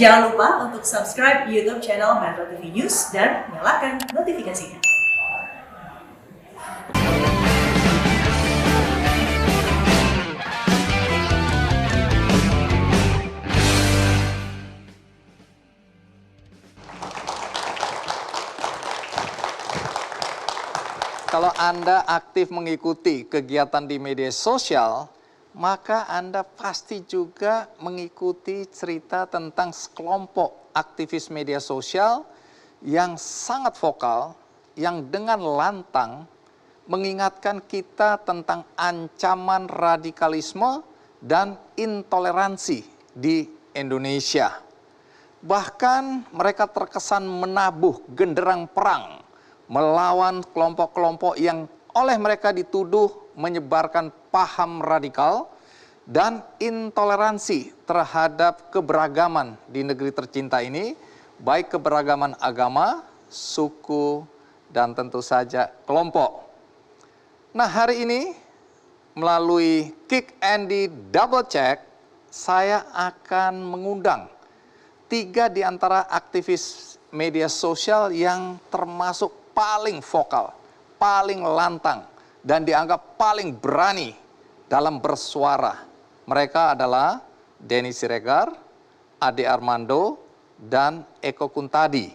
Jangan lupa untuk subscribe YouTube channel Metro TV News dan nyalakan notifikasinya. Kalau Anda aktif mengikuti kegiatan di media sosial, maka Anda pasti juga mengikuti cerita tentang sekelompok aktivis media sosial yang sangat vokal, yang dengan lantang mengingatkan kita tentang ancaman radikalisme dan intoleransi di Indonesia. Bahkan mereka terkesan menabuh genderang perang melawan kelompok-kelompok yang oleh mereka dituduh menyebarkan paham radikal dan intoleransi terhadap keberagaman di negeri tercinta ini, baik keberagaman agama, suku, dan tentu saja kelompok. Nah, hari ini melalui Kick Andy Double Check, saya akan mengundang 3 di antara aktivis media sosial yang termasuk paling vokal, paling lantang, dan dianggap paling berani dalam bersuara. Mereka adalah Denny Siregar, Ade Armando, dan Eko Kuntadi.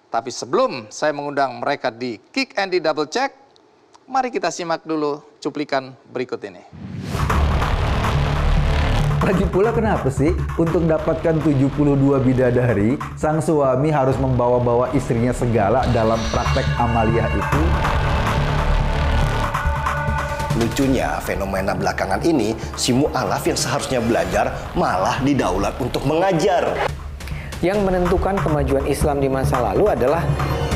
Tapi sebelum saya mengundang mereka di Kick Andy Double Check, mari kita simak dulu cuplikan berikut ini. Lagi pula kenapa sih untuk dapatkan 72 bidadari, sang suami harus membawa-bawa istrinya segala dalam praktek amaliyah itu? Lucunya, fenomena belakangan ini, si mu'alaf yang seharusnya belajar malah didaulat untuk mengajar. Yang menentukan kemajuan Islam di masa lalu adalah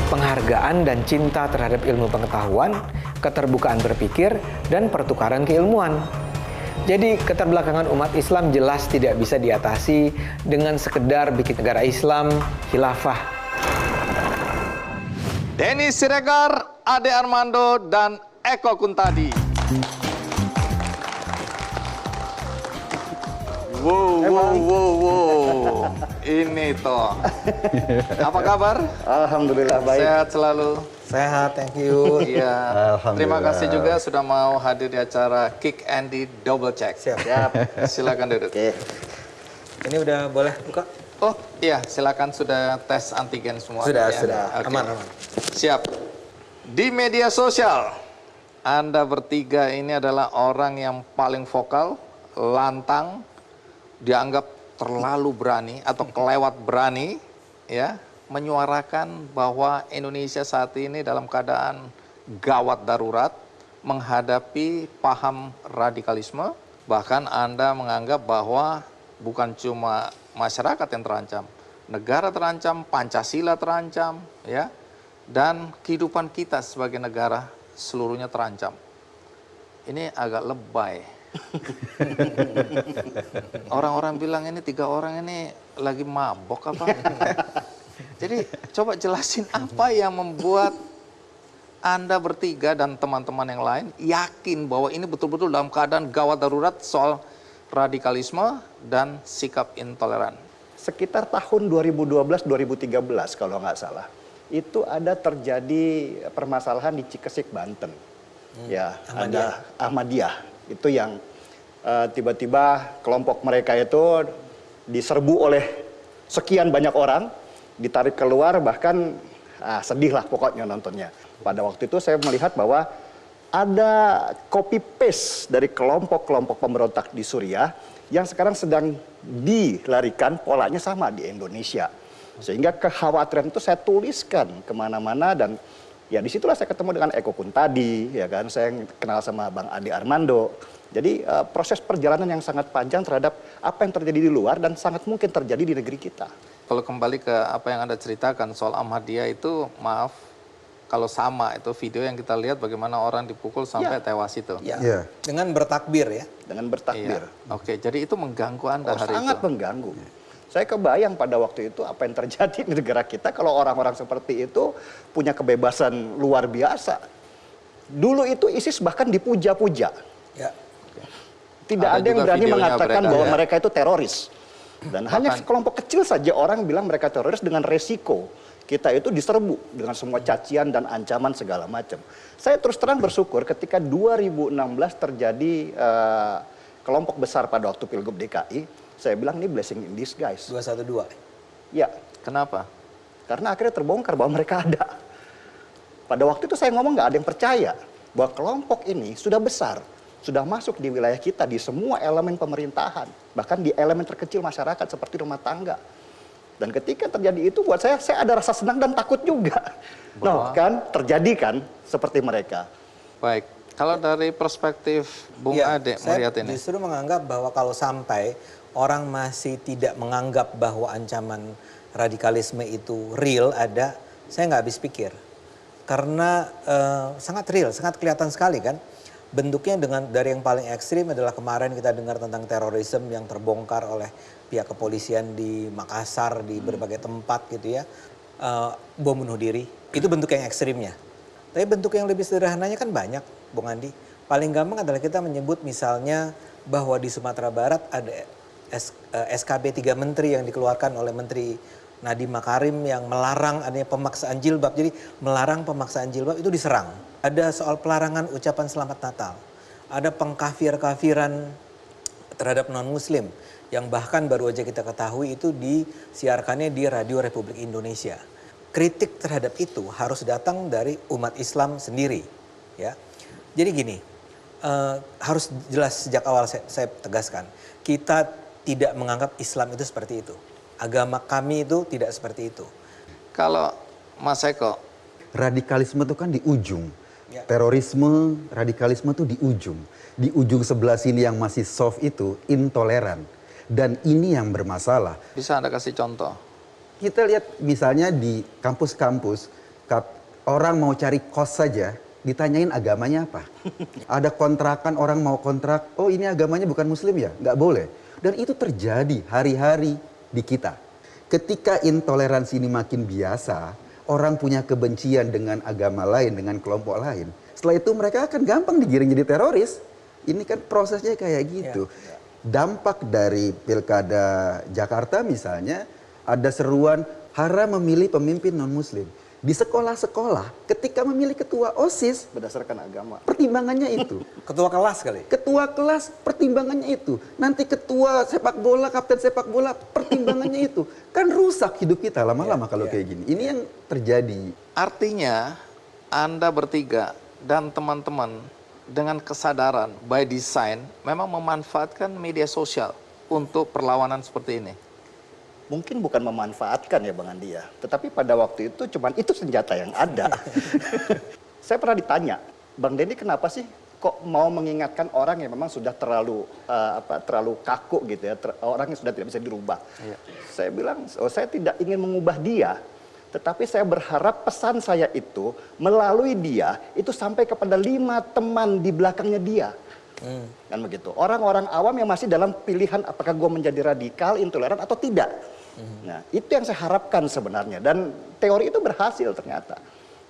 penghargaan dan cinta terhadap ilmu pengetahuan, keterbukaan berpikir, dan pertukaran keilmuan. Jadi keterbelakangan umat Islam jelas tidak bisa diatasi dengan sekedar bikin negara Islam khilafah. Denny Siregar, Ade Armando, dan Eko Kuntadi. Wow. Ini toh. Apa kabar? Alhamdulillah baik. Sehat selalu. Sehat, thank you. Iya. Terima kasih juga sudah mau hadir di acara Kick Andy Double Check. Siap. Silakan duduk. Oke. Ini udah boleh buka? Oh iya, silakan sudah tes antigen semua. Sudah. Oke. Aman. Siap. Di media sosial, Anda bertiga ini adalah orang yang paling vokal, lantang, dianggap terlalu berani atau kelewat berani, ya, menyuarakan bahwa Indonesia saat ini dalam keadaan gawat darurat menghadapi paham radikalisme. Bahkan Anda menganggap bahwa bukan cuma masyarakat yang terancam, negara terancam, Pancasila terancam, ya, dan kehidupan kita sebagai negara seluruhnya terancam. Ini agak lebay. Orang-orang bilang ini 3 orang ini lagi mabok apa? Jadi coba jelasin apa yang membuat Anda bertiga dan teman-teman yang lain yakin bahwa ini betul-betul dalam keadaan gawat darurat soal radikalisme dan sikap intoleran. Sekitar tahun 2012-2013 kalau nggak salah, itu ada terjadi permasalahan di Cikesik, Banten. Ya, ada Ahmadiyah. Itu yang tiba-tiba kelompok mereka itu diserbu oleh sekian banyak orang, ditarik keluar, bahkan sedih lah pokoknya nontonnya. Pada waktu itu saya melihat bahwa ada copy paste dari kelompok-kelompok pemberontak di Suriah yang sekarang sedang dilarikan polanya sama di Indonesia. Sehingga kekhawatiran itu saya tuliskan kemana-mana, dan ya disitulah saya ketemu dengan Eko Kuntadi, ya kan, saya kenal sama Bang Ade Armando. Jadi proses perjalanan yang sangat panjang terhadap apa yang terjadi di luar dan sangat mungkin terjadi di negeri kita. Kalau kembali ke apa yang Anda ceritakan soal Ahmadiyah itu, maaf, kalau sama itu video yang kita lihat bagaimana orang dipukul sampai tewas itu. Ya. Dengan bertakbir ya. Dengan bertakbir. Iya. Oke, jadi itu mengganggu Anda hari sangat itu? mengganggu. Saya kebayang pada waktu itu apa yang terjadi di negara kita kalau orang-orang seperti itu punya kebebasan luar biasa. Dulu itu ISIS bahkan dipuja-puja. Ya. Tidak ada yang berani mengatakan bahwa mereka itu teroris. Dan hanya sekelompok kecil saja orang bilang mereka teroris dengan resiko kita itu diserbu dengan semua cacian dan ancaman segala macam. Saya terus terang bersyukur ketika 2016 terjadi kelompok besar pada waktu Pilgub DKI, saya bilang ini blessing in disguise. 212. Ya. Kenapa? Karena akhirnya terbongkar bahwa mereka ada. Pada waktu itu saya ngomong nggak ada yang percaya bahwa kelompok ini sudah besar, sudah masuk di wilayah kita di semua elemen pemerintahan, bahkan di elemen terkecil masyarakat seperti rumah tangga. Dan ketika terjadi itu buat saya ada rasa senang dan takut juga. No, kan terjadi kan seperti mereka. Baik, kalau dari perspektif Bung Ade melihat ini. Saya justru menganggap bahwa kalau sampai orang masih tidak menganggap bahwa ancaman radikalisme itu real ada, saya nggak habis pikir. Karena sangat real, sangat kelihatan sekali kan. Bentuknya dari yang paling ekstrim adalah kemarin kita dengar tentang terorisme yang terbongkar oleh pihak kepolisian di Makassar, di berbagai tempat gitu ya. Bom bunuh diri, itu bentuk yang ekstrimnya. Tapi bentuk yang lebih sederhananya kan banyak, Bung Andi. Paling gampang adalah kita menyebut misalnya bahwa di Sumatera Barat ada SKB 3 Menteri yang dikeluarkan oleh Menteri Nadiem Makarim yang melarang adanya pemaksaan jilbab. Jadi melarang pemaksaan jilbab itu diserang. Ada soal pelarangan ucapan selamat Natal. Ada pengkafir-kafiran terhadap non-muslim yang bahkan baru aja kita ketahui itu disiarkannya di Radio Republik Indonesia. Kritik terhadap itu harus datang dari umat Islam sendiri. Ya. Jadi gini, harus jelas sejak awal saya tegaskan. Kita tidak menganggap Islam itu seperti itu. Agama kami itu tidak seperti itu. Kalau Mas Eko, radikalisme itu kan di ujung. Terorisme, radikalisme itu di ujung. Di ujung sebelah sini yang masih soft itu intoleran. Dan ini yang bermasalah. bisa Anda kasih contoh? Kita lihat misalnya di kampus-kampus, orang mau cari kos saja, ditanyain agamanya apa. Ada kontrakan, orang mau kontrak, oh ini agamanya bukan muslim ya? Nggak boleh. Dan itu terjadi hari-hari di kita. Ketika intoleransi ini makin biasa, orang punya kebencian dengan agama lain, dengan kelompok lain. Setelah itu mereka akan gampang digiring jadi teroris. Ini kan prosesnya kayak gitu. Dampak dari Pilkada Jakarta misalnya, ada seruan haram memilih pemimpin non-muslim. Di sekolah-sekolah, ketika memilih ketua OSIS, Berdasarkan agama. pertimbangannya itu. Ketua kelas kali. Ketua kelas, pertimbangannya itu. Nanti ketua sepak bola, kapten sepak bola, pertimbangannya itu. Kan rusak hidup kita lama-lama kalau kayak gini. Ini yang terjadi. Artinya Anda bertiga dan teman-teman dengan kesadaran by design memang memanfaatkan media sosial untuk perlawanan seperti ini. Mungkin bukan memanfaatkan ya Bang Andi ya, tetapi pada waktu itu cuman itu senjata yang ada. Saya pernah ditanya, Bang Denny kenapa sih kok mau mengingatkan orang yang memang sudah terlalu terlalu kaku gitu ya, orang yang sudah tidak bisa dirubah. Saya bilang, oh saya tidak ingin mengubah dia, tetapi saya berharap pesan saya itu melalui dia itu sampai kepada 5 teman di belakangnya dia. Kan begitu. Orang-orang awam yang masih dalam pilihan apakah gue menjadi radikal, intoleran atau tidak. Nah, itu yang saya harapkan sebenarnya. Dan teori itu berhasil ternyata.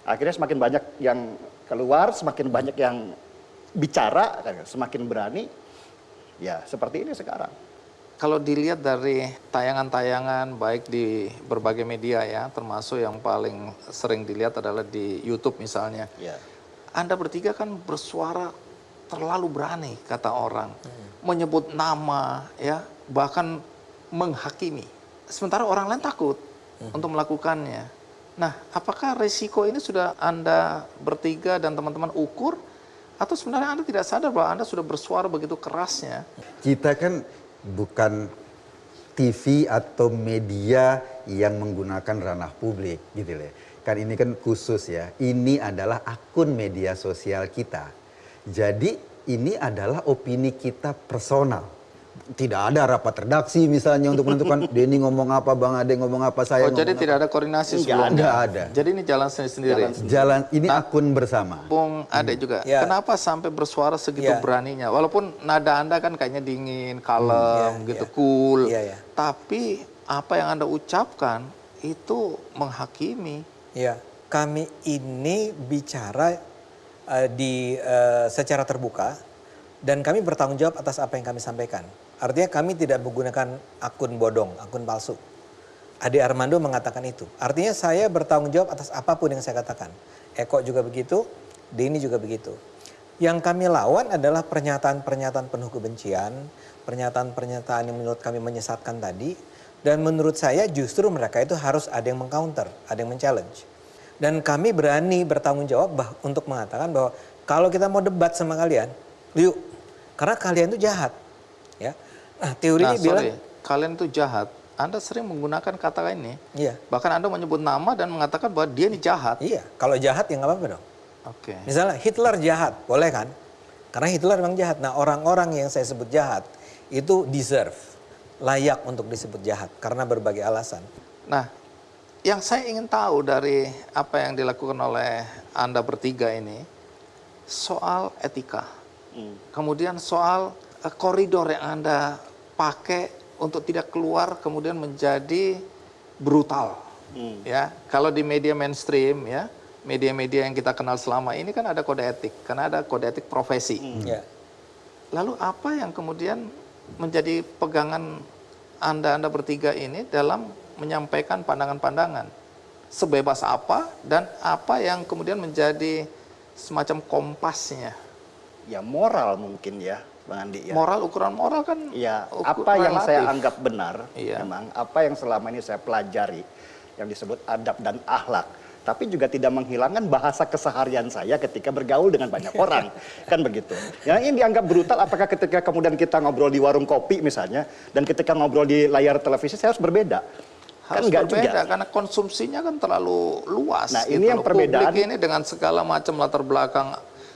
Akhirnya semakin banyak yang keluar, semakin banyak yang bicara, semakin berani. Ya, seperti ini sekarang. Kalau dilihat dari tayangan-tayangan baik di berbagai media ya, termasuk yang paling sering dilihat adalah di YouTube misalnya. Anda bertiga kan bersuara terlalu berani kata orang, menyebut nama ya, bahkan menghakimi. Sementara orang lain takut untuk melakukannya. Nah, apakah resiko ini sudah Anda bertiga dan teman-teman ukur, atau sebenarnya Anda tidak sadar bahwa Anda sudah bersuara begitu kerasnya? Kita kan bukan TV atau media yang menggunakan ranah publik gitu loh. Kan ini kan khusus ya. Ini adalah akun media sosial kita. Jadi ini adalah opini kita personal. Tidak ada rapat redaksi misalnya untuk menentukan Denny ngomong apa, Bang Ade ngomong apa, saya ngomong jadi apa. tidak ada koordinasi sebelumnya? Nggak ada. Jadi ini jalan sendiri? Jalan ini akun bersama. Bung Ade juga, kenapa sampai bersuara segitu beraninya? Walaupun nada Anda kan kayaknya dingin, kalem, gitu, cool. Tapi apa yang Anda ucapkan itu menghakimi. Ya, kami ini bicara secara terbuka dan kami bertanggung jawab atas apa yang kami sampaikan. Artinya kami tidak menggunakan akun bodong, akun palsu. Ade Armando mengatakan itu. Artinya saya bertanggung jawab atas apapun yang saya katakan. Eko juga begitu, Denny juga begitu. Yang kami lawan adalah pernyataan-pernyataan penuh kebencian, pernyataan-pernyataan yang menurut kami menyesatkan tadi. Dan menurut saya justru mereka itu harus ada yang meng-counter, ada yang men-challenge. Dan kami berani bertanggung jawab untuk mengatakan bahwa kalau kita mau debat sama kalian, yuk. Karena kalian itu jahat. Ya. Nah, teori ini bilang kalian itu jahat. Anda sering menggunakan kata ini. Iya. Bahkan Anda menyebut nama dan mengatakan bahwa dia ini jahat. Iya, kalau jahat ya nggak apa-apa dong. Oke. Misalnya Hitler jahat, boleh kan? Karena Hitler memang jahat. Nah, orang-orang yang saya sebut jahat itu deserve, layak untuk disebut jahat karena berbagai alasan. Nah, yang saya ingin tahu dari apa yang dilakukan oleh Anda bertiga ini soal etika. Kemudian soal koridor yang Anda pakai untuk tidak keluar kemudian menjadi brutal. Ya, kalau di media mainstream ya, media-media yang kita kenal selama ini kan ada kode etik, karena ada kode etik profesi. Ya. Lalu apa yang kemudian menjadi pegangan Anda bertiga ini dalam menyampaikan pandangan-pandangan? Sebebas apa dan apa yang kemudian menjadi semacam kompasnya? Ya moral mungkin ya, Bang Andi. Ya. Moral, ukuran moral kan Ya, apa yang saya anggap benar, Iya. memang apa yang selama ini saya pelajari, yang disebut adab dan akhlak. Tapi juga tidak menghilangkan bahasa keseharian saya ketika bergaul dengan banyak orang. Kan begitu. Yang ini dianggap brutal, apakah ketika kemudian kita ngobrol di warung kopi misalnya, dan ketika ngobrol di layar televisi saya harus berbeda? harus kan berbeda juga. Karena konsumsinya kan terlalu luas. Nah, gitu ini yang loh. perbedaan. Publik ini dengan segala macam latar belakang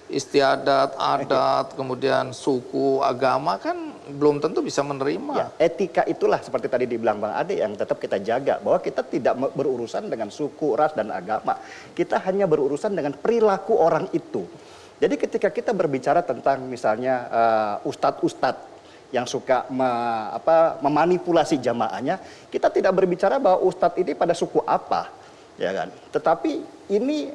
istiadat, adat, kemudian suku, agama kan belum tentu bisa menerima. Ya, etika itulah seperti tadi dibilang Bang Ade yang tetap kita jaga, bahwa kita tidak berurusan dengan suku, ras, dan agama. Kita hanya berurusan dengan perilaku orang itu. Jadi ketika kita berbicara tentang misalnya ustadz-ustadz yang suka memanipulasi jamaahnya, kita tidak berbicara bahwa ustadz ini pada suku apa. Ya kan? Tetapi ini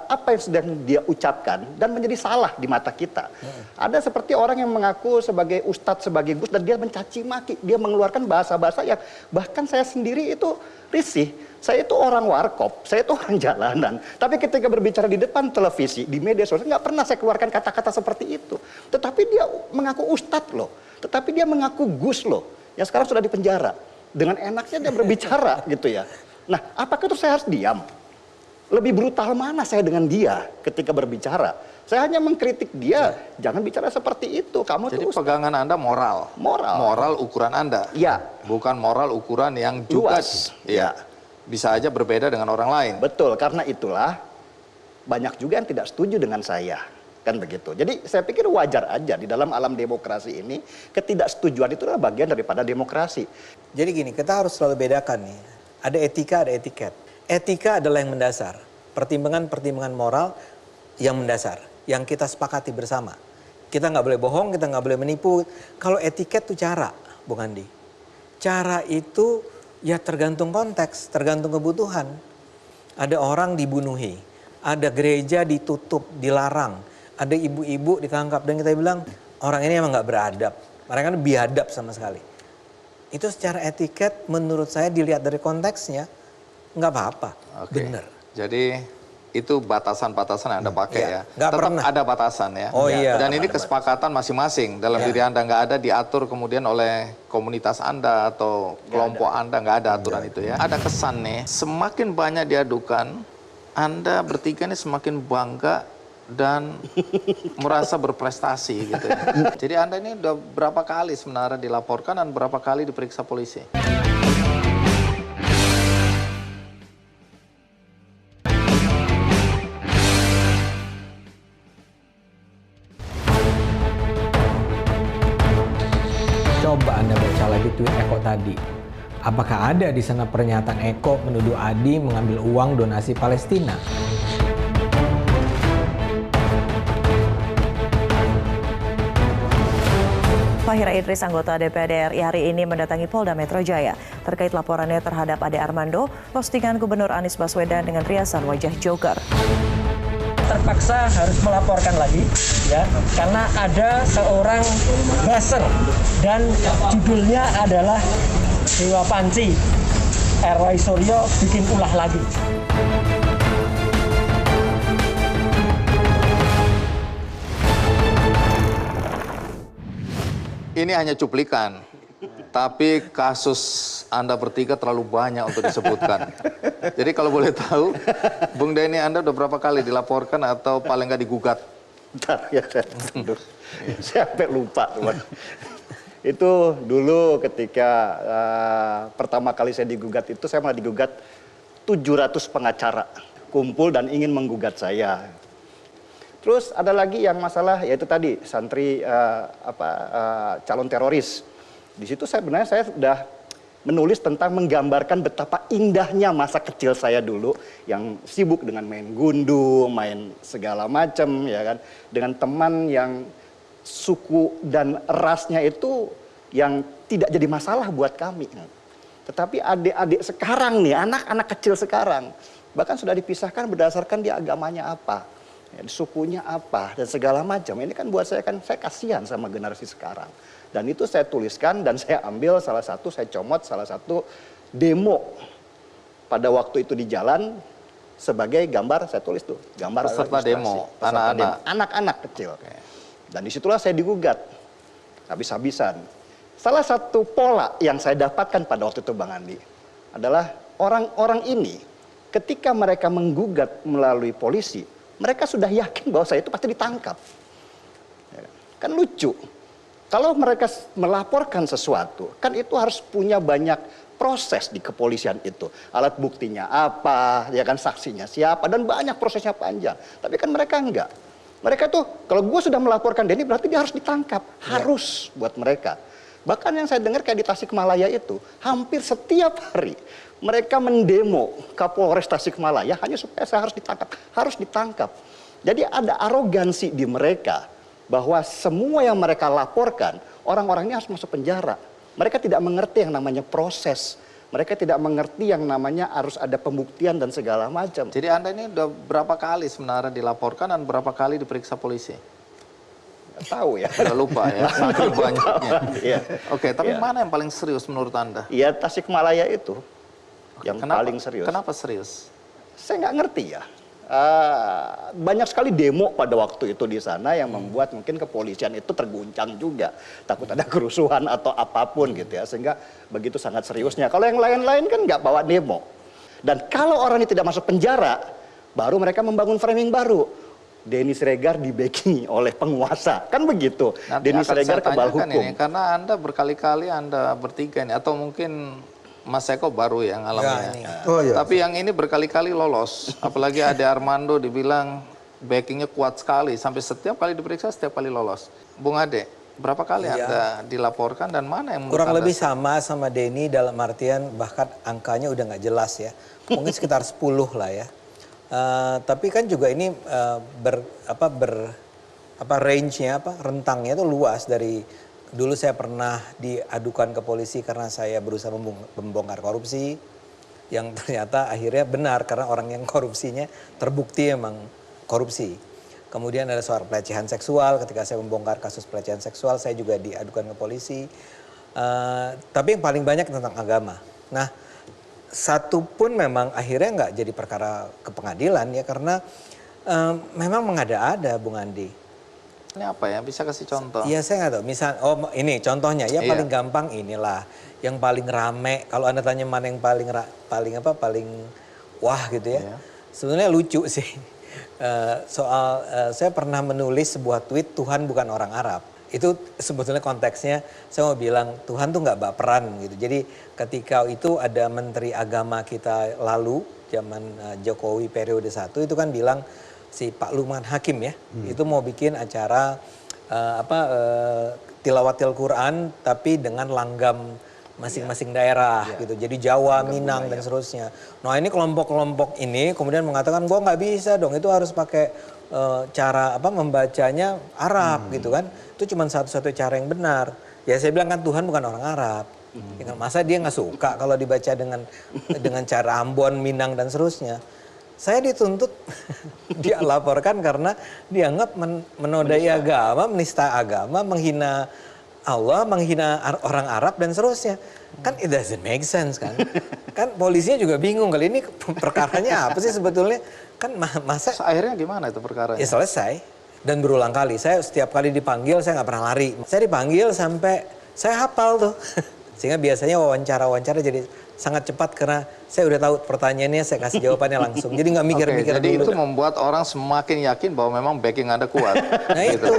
apa yang sedang dia ucapkan dan menjadi salah di mata kita. Ada seperti orang yang mengaku sebagai ustadz, sebagai gus, dan dia mencaci maki. Dia mengeluarkan bahasa-bahasa yang bahkan saya sendiri itu risih. Saya itu orang warkop, saya itu orang jalanan. Tapi ketika berbicara di depan televisi, di media sosial, nggak pernah saya keluarkan kata-kata seperti itu. Tetapi dia mengaku ustadz loh. Tetapi dia mengaku gus loh. Yang sekarang sudah dipenjara. Dengan enaknya dia berbicara gitu ya. Nah, apakah itu saya harus diam? Lebih brutal mana saya dengan dia ketika berbicara? Saya hanya mengkritik dia, jangan bicara seperti itu. Kamu Jadi tuh pegangan Anda moral. Moral ukuran Anda. Ya. Bukan moral ukuran yang juga Luas. ya. Bisa aja berbeda dengan orang lain. Betul, karena itulah banyak juga yang tidak setuju dengan saya. Kan begitu. Jadi saya pikir wajar aja di dalam alam demokrasi ini, ketidaksetujuan itu adalah bagian daripada demokrasi. Jadi gini, kita harus selalu bedakan nih. Ada etika, ada etiket. Etika adalah yang mendasar. Pertimbangan-pertimbangan moral yang mendasar. Yang kita sepakati bersama. Kita nggak boleh bohong, kita nggak boleh menipu. Kalau etiket itu cara, Bung Andi. Cara itu ya tergantung konteks, tergantung kebutuhan. Ada orang dibunuhi. Ada gereja ditutup, dilarang. Ada ibu-ibu ditangkap. Dan kita bilang, orang ini emang nggak beradab. Mereka kan biadab sama sekali. Itu secara etiket menurut saya dilihat dari konteksnya nggak apa-apa. Oke. Bener. Jadi itu batasan-batasan yang Anda pakai ya. Nggak Tetap pernah. ada batasan ya. Oh iya. Dan ini kesepakatan masing-masing dalam diri Anda, nggak ada diatur kemudian oleh komunitas Anda atau kelompok Anda, nggak ada aturan itu ya. Ada kesan nih, semakin banyak diadukan, Anda bertiga ini semakin bangga dan merasa berprestasi gitu ya. Jadi Anda ini udah berapa kali sebenarnya dilaporkan dan berapa kali diperiksa polisi? Coba Anda baca lagi tweet Eko tadi. Apakah ada di sana pernyataan Eko menuduh Adi mengambil uang donasi Palestina? Fahira Idris, anggota DPR RI hari ini mendatangi Polda Metro Jaya terkait laporannya terhadap Ade Armando, postingan Gubernur Anies Baswedan dengan riasan wajah Joker. Terpaksa harus melaporkan lagi ya karena ada seorang buzzer dan judulnya adalah Dewa Panci. Roy Suryo bikin ulah lagi. Ini hanya cuplikan, tapi kasus Anda bertiga terlalu banyak untuk disebutkan. Jadi kalau boleh tahu, Bung Denny, Anda udah berapa kali dilaporkan atau paling nggak digugat? Bentar ya, saya sampai lupa. Itu dulu ketika pertama kali saya digugat itu, saya malah digugat 700 pengacara kumpul dan ingin menggugat saya. Terus ada lagi yang masalah, yaitu tadi santri calon teroris. Di situ sebenarnya saya sudah menulis tentang menggambarkan betapa indahnya masa kecil saya dulu yang sibuk dengan main gundu, main segala macam, ya kan, dengan teman yang suku dan rasnya itu yang tidak jadi masalah buat kami. Tetapi adik-adik sekarang nih, anak-anak kecil sekarang, bahkan sudah dipisahkan berdasarkan dia agamanya apa. Ya, sukunya apa dan segala macam. Ini kan buat saya saya kasihan sama generasi sekarang. Dan itu saya tuliskan dan saya ambil saya comot salah satu demo pada waktu itu di jalan sebagai gambar, saya tulis tuh gambar peserta demo anak-anak kecil. Dan disitulah saya digugat habis-habisan. Salah satu pola yang saya dapatkan pada waktu itu Bang Andi adalah orang-orang ini ketika mereka menggugat melalui polisi, mereka sudah yakin bahwa saya itu pasti ditangkap. Kan lucu. Kalau mereka melaporkan sesuatu, kan itu harus punya banyak proses di kepolisian itu. Alat buktinya apa, ya kan, saksinya siapa, dan banyak prosesnya panjang. Tapi kan mereka enggak. Mereka tuh, kalau gue sudah melaporkan Denny, berarti dia harus ditangkap. Harus buat mereka. Bahkan yang saya dengar kayak di Tasikmalaya itu, hampir setiap hari mereka mendemo Kapolres Tasikmalaya hanya supaya saya harus ditangkap. Harus ditangkap. Jadi ada arogansi di mereka bahwa semua yang mereka laporkan, orang-orangnya harus masuk penjara. Mereka tidak mengerti yang namanya proses. Mereka tidak mengerti yang namanya harus ada pembuktian dan segala macam. Jadi Anda ini udah berapa kali sebenarnya dilaporkan dan berapa kali diperiksa polisi? Nggak tahu ya. Udah lupa ya, saking banyaknya. Iya. Oke, tapi mana yang paling serius menurut Anda? Iya, Tasikmalaya itu. Yang paling serius. Kenapa serius? Saya nggak ngerti ya. Banyak sekali demo pada waktu itu di sana yang membuat mungkin kepolisian itu terguncang juga. Takut ada kerusuhan atau apapun gitu ya. Sehingga begitu sangat seriusnya. Kalau yang lain-lain kan nggak bawa demo. Dan kalau orang ini tidak masuk penjara, baru mereka membangun framing baru. Denny Siregar di-backing oleh penguasa. Kan begitu. Denny Siregar kebal hukum. Ini, karena Anda berkali-kali Anda bertiga ini. Atau mungkin Mas Eko baru yang alaminya. Oh, iya. Tapi yang ini berkali-kali lolos. Apalagi Ade Armando dibilang backingnya kuat sekali. Sampai setiap kali diperiksa, setiap kali lolos. Bung Ade, berapa kali Anda dilaporkan dan mana yang kurang lebih sama Denny dalam artian bahkan angkanya udah nggak jelas ya. Mungkin sekitar 10 lah ya. Tapi kan juga ini range-nya, rentangnya itu luas. Dari dulu saya pernah diadukan ke polisi karena saya berusaha membongkar korupsi, yang ternyata akhirnya benar karena orang yang korupsinya terbukti emang korupsi. Kemudian ada soal pelecehan seksual, ketika saya membongkar kasus pelecehan seksual saya juga diadukan ke polisi. Tapi yang paling banyak tentang agama. Nah, satu pun memang akhirnya nggak jadi perkara ke pengadilan ya karena memang mengada-ada Bung Andi. Ini apa ya? Bisa kasih contoh? Iya saya nggak tahu. Misal, ini contohnya ya paling gampang inilah. Yang paling rame, kalau Anda tanya mana yang paling wah gitu ya. Sebenarnya lucu sih. Saya pernah menulis sebuah tweet, Tuhan bukan orang Arab. Itu sebetulnya konteksnya saya mau bilang Tuhan tuh nggak baperan gitu. Jadi ketika itu ada Menteri Agama kita lalu, zaman Jokowi periode 1 itu kan bilang, si Pak Lukman Hakim ya, itu mau bikin acara tilawatil Quran tapi dengan langgam masing-masing daerah gitu. Jadi Jawa, Minang dan seterusnya. Nah ini kelompok-kelompok ini kemudian mengatakan gua nggak bisa dong, itu harus pakai cara membacanya Arab gitu kan. Itu cuma satu-satu cara yang benar. Ya saya bilang kan Tuhan bukan orang Arab. Masa dia nggak suka kalau dibaca dengan cara Ambon, Minang dan seterusnya. Saya dituntut, dia laporkan karena dianggap menodai agama, menista agama, menghina Allah menghina orang Arab dan seterusnya. Kan it doesn't make sense kan. Kan polisinya juga bingung kali ini perkaranya apa sih sebetulnya. Kan masa Akhirnya gimana itu perkara? ya selesai dan berulang kali. Saya setiap kali dipanggil saya nggak pernah lari. Saya dipanggil sampai saya hafal tuh. Sehingga biasanya wawancara jadi sangat cepat karena saya udah tahu pertanyaannya, saya kasih jawabannya langsung. Jadi nggak mikir-mikir Jadi dulu. itu membuat orang semakin yakin bahwa memang backing Anda kuat. Nah itu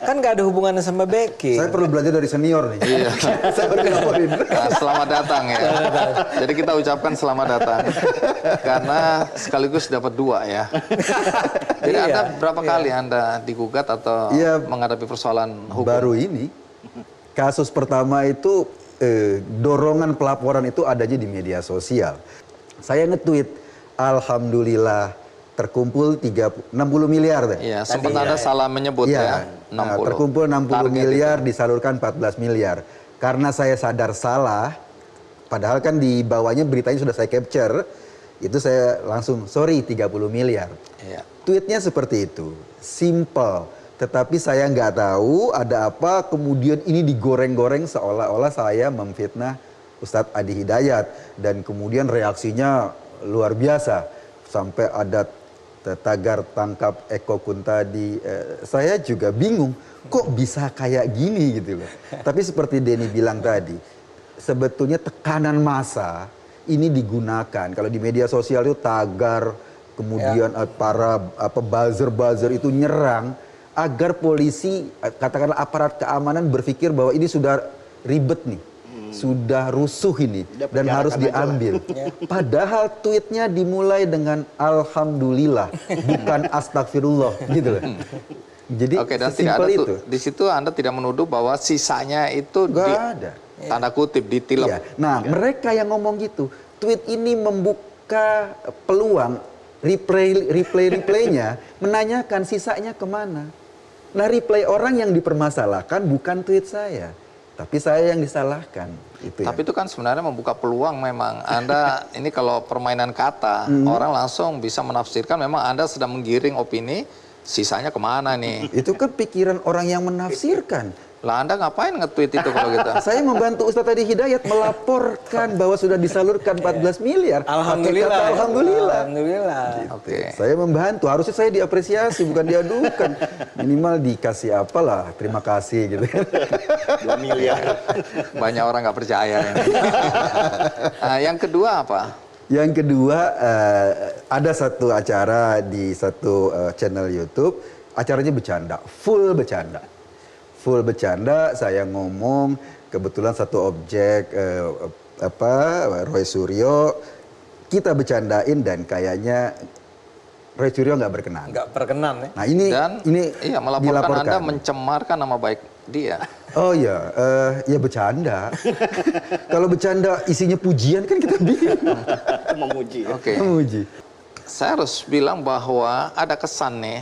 kan nggak ada hubungannya sama backing. Saya perlu belajar dari senior nih. Iya. Saya baru ngelaporin. Nah, selamat datang ya. Jadi kita ucapkan selamat datang. Karena sekaligus dapat 2 ya. Jadi Iya, Anda berapa kali Anda digugat atau Iya. menghadapi persoalan hukum? Baru ini, kasus pertama itu dorongan pelaporan itu adanya di media sosial. Saya nge-tweet, alhamdulillah terkumpul 60 miliar deh. Iya, sempat Anda salah menyebut ya. 60. Terkumpul 60 Target miliar, itu. disalurkan 14 miliar. Karena saya sadar salah, padahal kan di bawahnya beritanya sudah saya capture, itu saya langsung, sorry 30 miliar. Iya. Tweetnya seperti itu, simple. Tetapi saya nggak tahu ada apa, kemudian ini digoreng-goreng seolah-olah saya memfitnah Ustadz Adi Hidayat. Dan kemudian reaksinya luar biasa. Sampai ada tagar tangkap Eko Kuntadi. Saya juga bingung, kok bisa kayak gini gitu loh. Tapi seperti Denny bilang tadi, sebetulnya tekanan massa ini digunakan. Kalau di media sosial itu tagar, kemudian para buzzer-buzzer itu nyerang, agar polisi, katakanlah aparat keamanan berpikir bahwa ini sudah ribet nih, sudah rusuh ini, dan harus diambil. Padahal tweetnya dimulai dengan alhamdulillah, bukan astagfirullah, gitu loh. Jadi Oke, dan tidak ada itu. di situ Anda tidak menuduh bahwa sisanya itu Nggak ada. tanda kutip ditilep. Iya. Nah, mereka yang ngomong gitu, tweet ini membuka peluang replaynya menanyakan sisanya kemana. Nah, replay orang yang dipermasalahkan bukan tweet saya, tapi saya yang disalahkan. Tapi itu kan sebenarnya membuka peluang memang. Anda ini kalau permainan kata, orang langsung bisa menafsirkan memang Anda sedang menggiring opini, sisanya kemana nih? Itu kan pikiran orang yang menafsirkan. Lah Anda ngapain nge-tweet itu kalau gitu? Saya membantu Ustadz Adi Hidayat melaporkan bahwa sudah disalurkan 14 miliar. Alhamdulillah. Pakai kata alhamdulillah. Alhamdulillah. Oke. Saya membantu, harusnya saya diapresiasi bukan diadukan. Minimal dikasih apalah, terima kasih gitu. 2 miliar. Banyak orang nggak percaya. Nah, yang kedua apa? Yang kedua, ada satu acara di satu channel YouTube, acaranya bercanda, full bercanda. Full bercanda, saya ngomong, kebetulan satu objek, Roy Suryo, kita bercandain dan kayaknya Roy Suryo nggak berkenan. Nggak berkenan ya. Nah ini Iya, melaporkan dilaporkan. Anda mencemarkan nama baik dia. Oh iya, ya bercanda. Kalau bercanda isinya pujian kan kita bingung. Memuji. Oke. Memuji. Saya harus bilang bahwa ada kesan nih,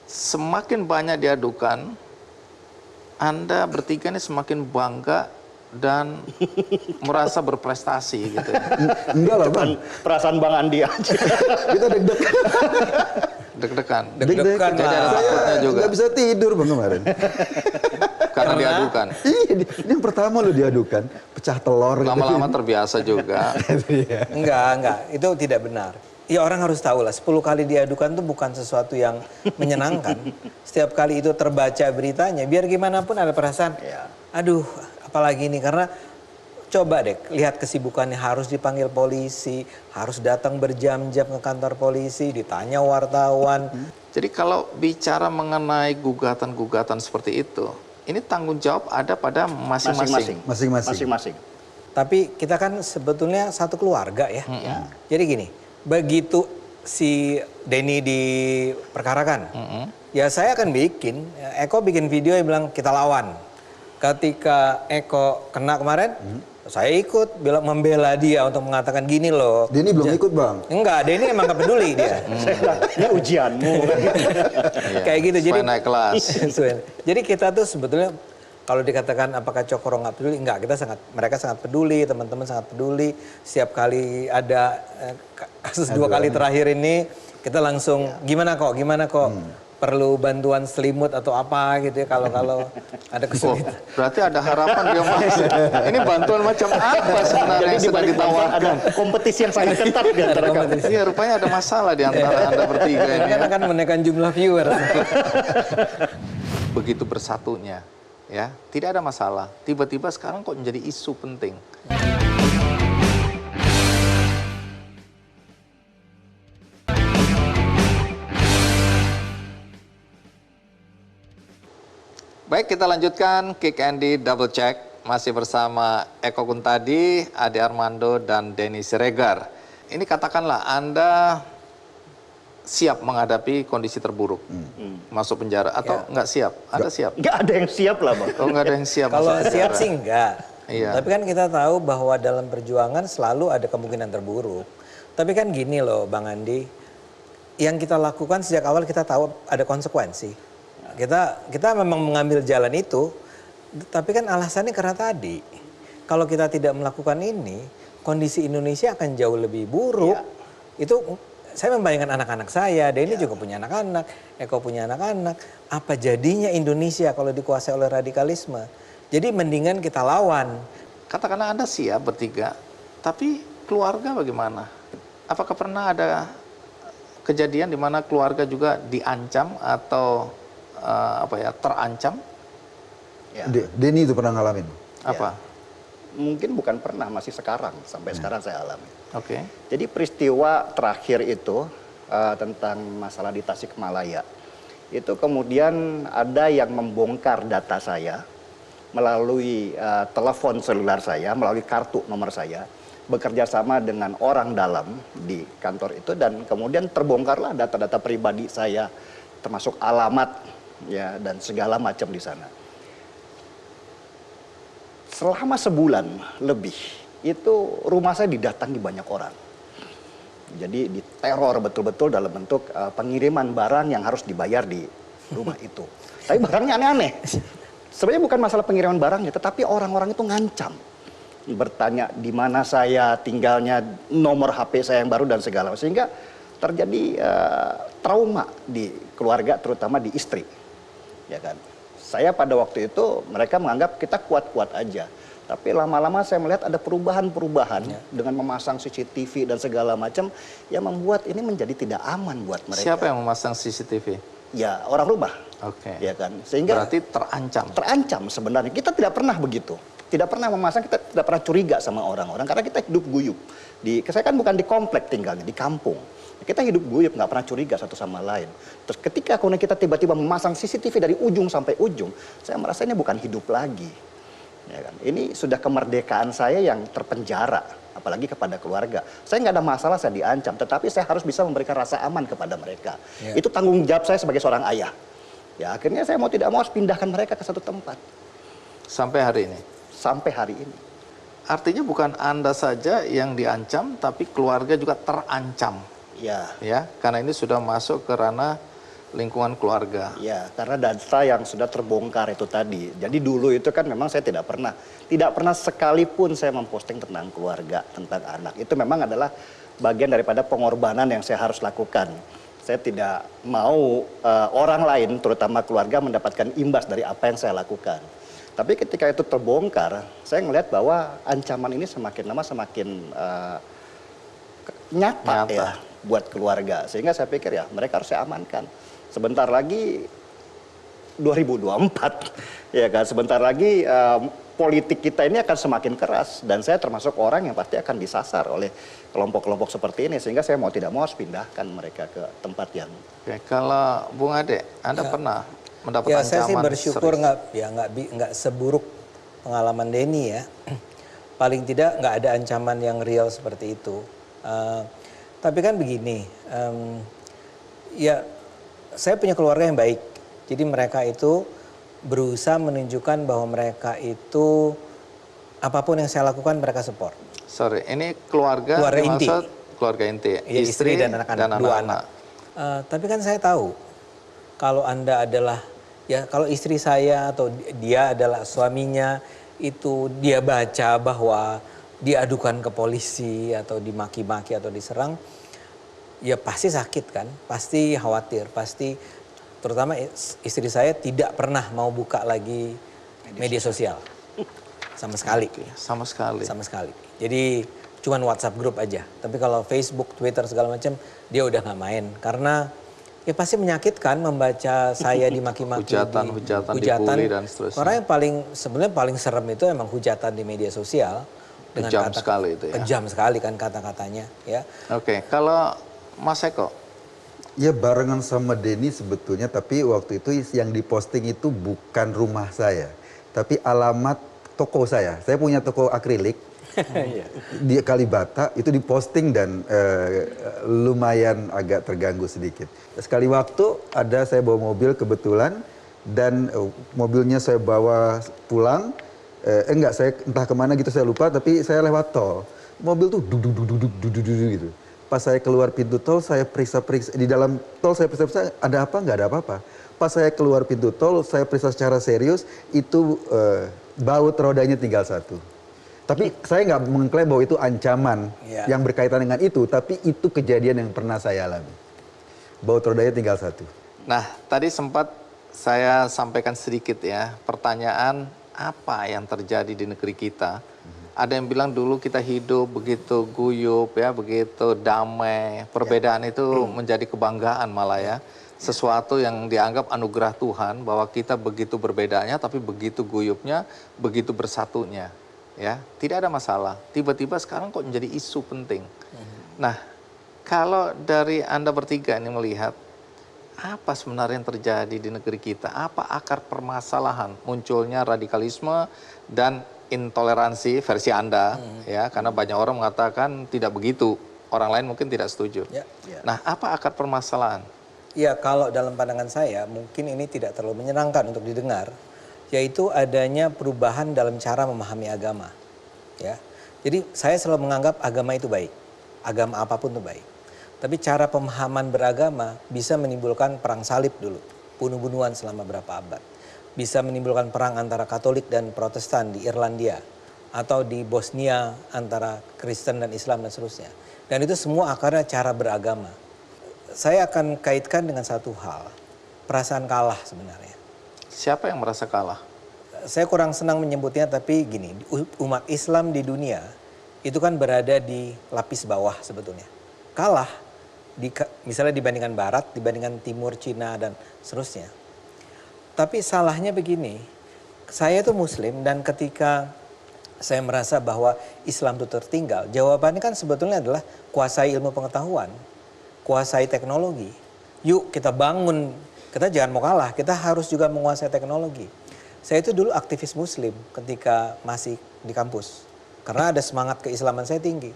semakin banyak diadukan, Anda bertiga ini semakin bangga dan merasa berprestasi gitu. Enggak lah Bang, Perasaan Bang Andi aja. kita deg-degan. Deg-degan. Deg-degan Jadi ada lah. takutnya juga. Nggak bisa tidur Bang kemarin. Karena diadukan. Iya, ini yang pertama lo diadukan, pecah telur. gitu. Lama-lama terbiasa juga. Enggak, itu tidak benar. Ya orang harus tahu lah, 10 kali diadukan itu bukan sesuatu yang menyenangkan. Setiap kali itu terbaca beritanya, biar gimana pun ada perasaan, aduh apalagi ini, karena coba deh lihat kesibukannya, harus dipanggil polisi, harus datang berjam-jam ke kantor polisi, ditanya wartawan. Jadi kalau bicara mengenai gugatan-gugatan seperti itu, ini tanggung jawab ada pada masing-masing. Masing-masing. Tapi kita kan sebetulnya satu keluarga ya. Jadi gini, begitu si Denny diperkarakan, ya saya akan bikin, Eko bikin video yang bilang kita lawan. Ketika Eko kena kemarin, saya ikut bilang membela dia untuk mengatakan gini loh. Denny belum ikut Bang. Enggak, Denny emang gak peduli dia. Saya bilang, ini ujianmu. Kayak gitu. Jadi Supaya naik kelas. Jadi kita tuh sebetulnya kalau dikatakan apakah Cokro nggak peduli, enggak, mereka sangat peduli, teman-teman sangat peduli. Setiap kali ada kasus 2 kali terakhir ini, kita langsung gimana kok. perlu bantuan selimut atau apa gitu ya kalau ada kesulitan. Berarti ada harapan dia masuk. Ini bantuan macam apa sebenarnya yang sedang ditawarkan? Ada kompetisi yang sangat ketat di antara kami. Iya, rupanya ada masalah di antara Anda bertiga ini. Kan akan menekan jumlah viewer. Begitu bersatunya, ya, tidak ada masalah. Tiba-tiba sekarang kok menjadi isu penting. Baik, kita lanjutkan Kick Andy Double Check. Masih bersama Eko Kuntadi, Ade Armando, dan Denny Siregar. Ini katakanlah Anda siap menghadapi kondisi terburuk. Masuk penjara, atau nggak siap? Anda siap? Nggak ada yang siap lah, Bang. Oh, nggak ada yang siap. Kalau masuk siap penjara. sih enggak. Iya. Tapi kan kita tahu bahwa dalam perjuangan selalu ada kemungkinan terburuk. Tapi kan gini loh Bang Andi, yang kita lakukan sejak awal kita tahu ada konsekuensi. Kita memang mengambil jalan itu, tapi kan alasannya karena tadi, kalau kita tidak melakukan ini, kondisi Indonesia akan jauh lebih buruk. Itu saya membayangkan anak-anak saya, Denny juga punya anak-anak, Eko punya anak-anak. Apa jadinya Indonesia kalau dikuasai oleh radikalisme? Jadi mendingan kita lawan. Katakanlah Anda siap bertiga, tapi keluarga bagaimana? Apakah pernah ada kejadian di mana keluarga juga diancam atau terancam? Ya. Denny itu pernah ngalamin. Apa? Mungkin bukan pernah, masih sekarang. Sampai sekarang saya alami. Oke. Jadi peristiwa terakhir itu tentang masalah di Tasikmalaya. Itu kemudian ada yang membongkar data saya melalui telepon seluler saya, melalui kartu nomor saya, bekerja sama dengan orang dalam di kantor itu, dan kemudian terbongkarlah data-data pribadi saya, termasuk alamat ya dan segala macam di sana. Selama sebulan lebih itu rumah saya didatangi banyak orang. Jadi diteror betul-betul dalam bentuk pengiriman barang yang harus dibayar di rumah itu. Tapi barangnya aneh-aneh. Sebenarnya bukan masalah pengiriman barangnya, tetapi orang-orang itu ngancam. Bertanya di mana saya tinggalnya, nomor HP saya yang baru dan segala macam. Sehingga terjadi trauma di keluarga, terutama di istri. Ya kan? Saya pada waktu itu mereka menganggap kita kuat-kuat aja. Tapi lama-lama saya melihat ada perubahan-perubahan dengan memasang CCTV dan segala macam yang membuat ini menjadi tidak aman buat mereka. Siapa yang memasang CCTV? Ya, orang rumah. Oke. Ya kan? Sehingga berarti terancam. Terancam sebenarnya. Kita tidak pernah begitu. Tidak pernah memasang, kita tidak pernah curiga sama orang-orang karena kita hidup guyup. Saya kan bukan di komplek tinggalnya, di kampung. Kita hidup guyup, nggak pernah curiga satu sama lain. Terus ketika kemudian kita tiba-tiba memasang CCTV dari ujung sampai ujung, saya merasa ini bukan hidup lagi. Ya kan? Ini sudah kemerdekaan saya yang terpenjara, apalagi kepada keluarga. Saya nggak ada masalah, saya diancam, tetapi saya harus bisa memberikan rasa aman kepada mereka. Ya. Itu tanggung jawab saya sebagai seorang ayah. Ya akhirnya saya mau tidak mau harus pindahkan mereka ke satu tempat. Sampai hari ini? Sampai hari ini. Artinya bukan Anda saja yang diancam, tapi keluarga juga terancam. Ya, karena ini sudah masuk ke ranah lingkungan keluarga. Ya, karena data yang sudah terbongkar itu tadi. Jadi dulu itu kan memang saya tidak pernah sekalipun saya memposting tentang keluarga, tentang anak. Itu memang adalah bagian daripada pengorbanan yang saya harus lakukan. Saya tidak mau orang lain, terutama keluarga, mendapatkan imbas dari apa yang saya lakukan. Tapi ketika itu terbongkar, saya melihat bahwa ancaman ini semakin lama semakin nyata ya buat keluarga. Sehingga saya pikir ya mereka harus saya amankan. Sebentar lagi 2024 ya kan, sebentar lagi politik kita ini akan semakin keras, dan saya termasuk orang yang pasti akan disasar oleh kelompok-kelompok seperti ini, sehingga saya mau tidak mau harus pindahkan mereka ke tempat yang. Oke, kalau Bung Ade, Anda pernah mendapat ancaman? Saya sih bersyukur nggak seburuk pengalaman Denny ya. Paling tidak nggak ada ancaman yang real seperti itu. Tapi kan begini, ya saya punya keluarga yang baik. Jadi mereka itu berusaha menunjukkan bahwa mereka itu apapun yang saya lakukan mereka support. Sorry, ini keluarga inti. Keluarga inti, ya, istri dan anak-anak, dua anak. Tapi kan saya tahu kalau Anda adalah, ya kalau istri saya atau dia adalah suaminya, itu dia baca bahwa diadukan ke polisi atau dimaki-maki atau diserang, ya pasti sakit kan, pasti khawatir, pasti terutama istri saya tidak pernah mau buka lagi media sosial. Sama sekali. Sama sekali. Sama sekali. Jadi cuman WhatsApp grup aja. Tapi kalau Facebook, Twitter segala macam dia udah nggak main. Karena ya pasti menyakitkan membaca saya dimaki-maki. hujatan, dibully dan seterusnya. Karena yang sebenarnya paling serem itu emang hujatan di media sosial. Dengan kejam sekali itu ya. Kejam sekali kan kata-katanya ya. Oke, kalau Mas Eko? Ya barengan sama Denny sebetulnya, tapi waktu itu yang diposting itu bukan rumah saya. Tapi alamat toko saya. Saya punya toko akrilik di Kalibata, itu diposting dan lumayan agak terganggu sedikit. Sekali waktu saya bawa mobil kebetulan dan mobilnya saya bawa pulang. Saya entah kemana gitu saya lupa, tapi saya lewat tol. Mobil tuh duduk gitu. Pas saya keluar pintu tol, saya periksa-periksa. Di dalam tol saya periksa-periksa, ada apa? Nggak ada apa-apa. Pas saya keluar pintu tol, saya periksa secara serius, itu baut rodanya tinggal satu. Tapi saya nggak mengklaim bahwa itu ancaman yang berkaitan dengan itu, tapi itu kejadian yang pernah saya alami. Baut rodanya tinggal satu. Nah, tadi sempat saya sampaikan sedikit ya, pertanyaan apa yang terjadi di negeri kita. Ada yang bilang dulu kita hidup begitu guyup ya, begitu damai. Perbedaan itu menjadi kebanggaan malah ya. Sesuatu yang dianggap anugerah Tuhan bahwa kita begitu berbedanya tapi begitu guyupnya, begitu bersatunya. Ya, tidak ada masalah. Tiba-tiba sekarang kok menjadi isu penting. Nah, kalau dari Anda bertiga ini melihat apa sebenarnya yang terjadi di negeri kita? Apa akar permasalahan munculnya radikalisme dan intoleransi versi Anda? Ya, karena banyak orang mengatakan tidak begitu, orang lain mungkin tidak setuju. Nah, apa akar permasalahan? Ya, kalau dalam pandangan saya mungkin ini tidak terlalu menyenangkan untuk didengar, yaitu adanya perubahan dalam cara memahami agama. Ya, jadi saya selalu menganggap agama itu baik, agama apapun itu baik. Tapi cara pemahaman beragama bisa menimbulkan perang salib dulu, bunuh-bunuhan selama berapa abad. Bisa menimbulkan perang antara Katolik dan Protestan di Irlandia. Atau di Bosnia antara Kristen dan Islam dan seterusnya. Dan itu semua akarnya cara beragama. Saya akan kaitkan dengan satu hal, perasaan kalah sebenarnya. Siapa yang merasa kalah? Saya kurang senang menyebutnya, tapi gini, umat Islam di dunia itu kan berada di lapis bawah sebetulnya. Kalah. Misalnya dibandingkan Barat, dibandingkan Timur, Cina, dan seterusnya. Tapi salahnya begini, saya itu Muslim dan ketika saya merasa bahwa Islam itu tertinggal, jawabannya kan sebetulnya adalah kuasai ilmu pengetahuan, kuasai teknologi. Yuk kita bangun, kita jangan mau kalah, kita harus juga menguasai teknologi. Saya itu dulu aktivis Muslim ketika masih di kampus, karena ada semangat keislaman saya tinggi.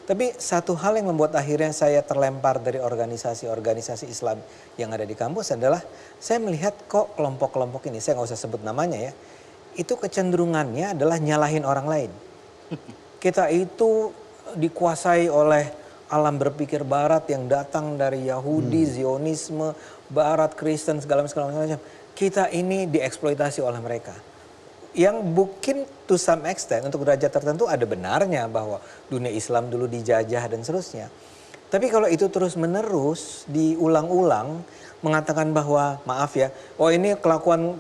Tapi satu hal yang membuat akhirnya saya terlempar dari organisasi-organisasi Islam yang ada di kampus adalah saya melihat kok kelompok-kelompok ini, saya nggak usah sebut namanya ya, itu kecenderungannya adalah nyalahin orang lain. Kita itu dikuasai oleh alam berpikir Barat yang datang dari Yahudi, Zionisme, Barat, Kristen, segala macam. Kita ini dieksploitasi oleh mereka. Yang mungkin to some extent untuk derajat tertentu ada benarnya bahwa dunia Islam dulu dijajah dan seterusnya. Tapi kalau itu terus menerus diulang-ulang mengatakan bahwa maaf ya, oh ini kelakuan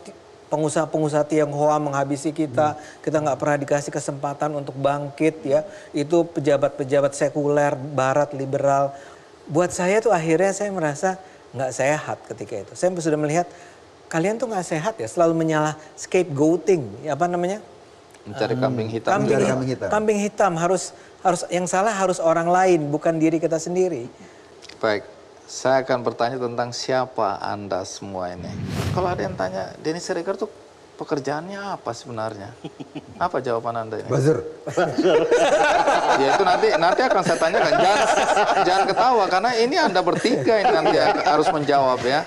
pengusaha-pengusaha Tionghoa menghabisi kita, kita nggak pernah dikasih kesempatan untuk bangkit ya. Itu pejabat-pejabat sekuler, Barat, liberal. Buat saya tuh akhirnya saya merasa nggak sehat ketika itu. Saya sudah melihat kalian tuh nggak sehat ya, selalu menyalah scapegoating, apa namanya? Mencari kambing hitam. Kambing hitam harus yang salah harus orang lain, bukan diri kita sendiri. Baik, saya akan bertanya tentang siapa Anda semua ini. Kalau ada yang tanya, Denny Siregar tuh pekerjaannya apa sebenarnya? Apa jawaban Anda ini? Buzzer. Ya itu nanti akan saya tanyakan. Jangan ketawa karena ini Anda bertiga ini nanti harus menjawab ya.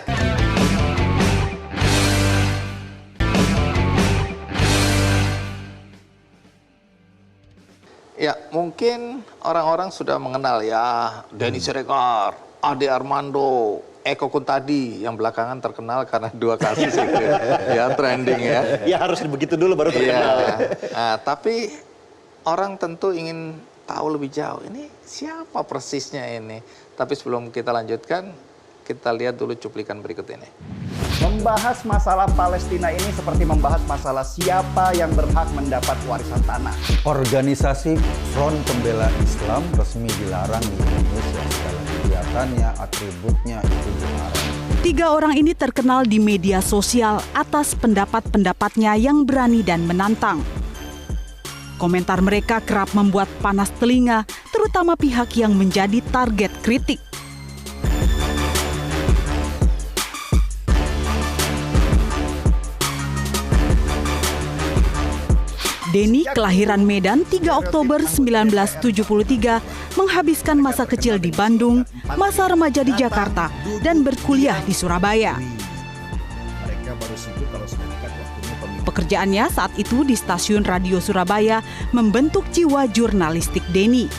Ya, mungkin orang-orang sudah mengenal ya Denny Siregar, Ade Armando, Eko Kuntadi yang belakangan terkenal karena 2 kasus itu ya trending ya. Ya harus begitu dulu baru terkenal. Ya. Nah, tapi orang tentu ingin tahu lebih jauh ini siapa persisnya ini. Tapi sebelum kita lanjutkan, Kita lihat dulu cuplikan berikut ini. Membahas masalah Palestina ini seperti membahas masalah siapa yang berhak mendapat warisan tanah. Organisasi Front Pembela Islam resmi dilarang di Indonesia. Segala kegiatannya, atributnya itu dilarang. 3 orang ini terkenal di media sosial atas pendapat-pendapatnya yang berani dan menantang. Komentar mereka kerap membuat panas telinga, terutama pihak yang menjadi target kritik. Denny, kelahiran Medan 3 Oktober 1973, menghabiskan masa kecil di Bandung, masa remaja di Jakarta, dan berkuliah di Surabaya. Pekerjaannya saat itu di stasiun radio Surabaya membentuk jiwa jurnalistik Denny.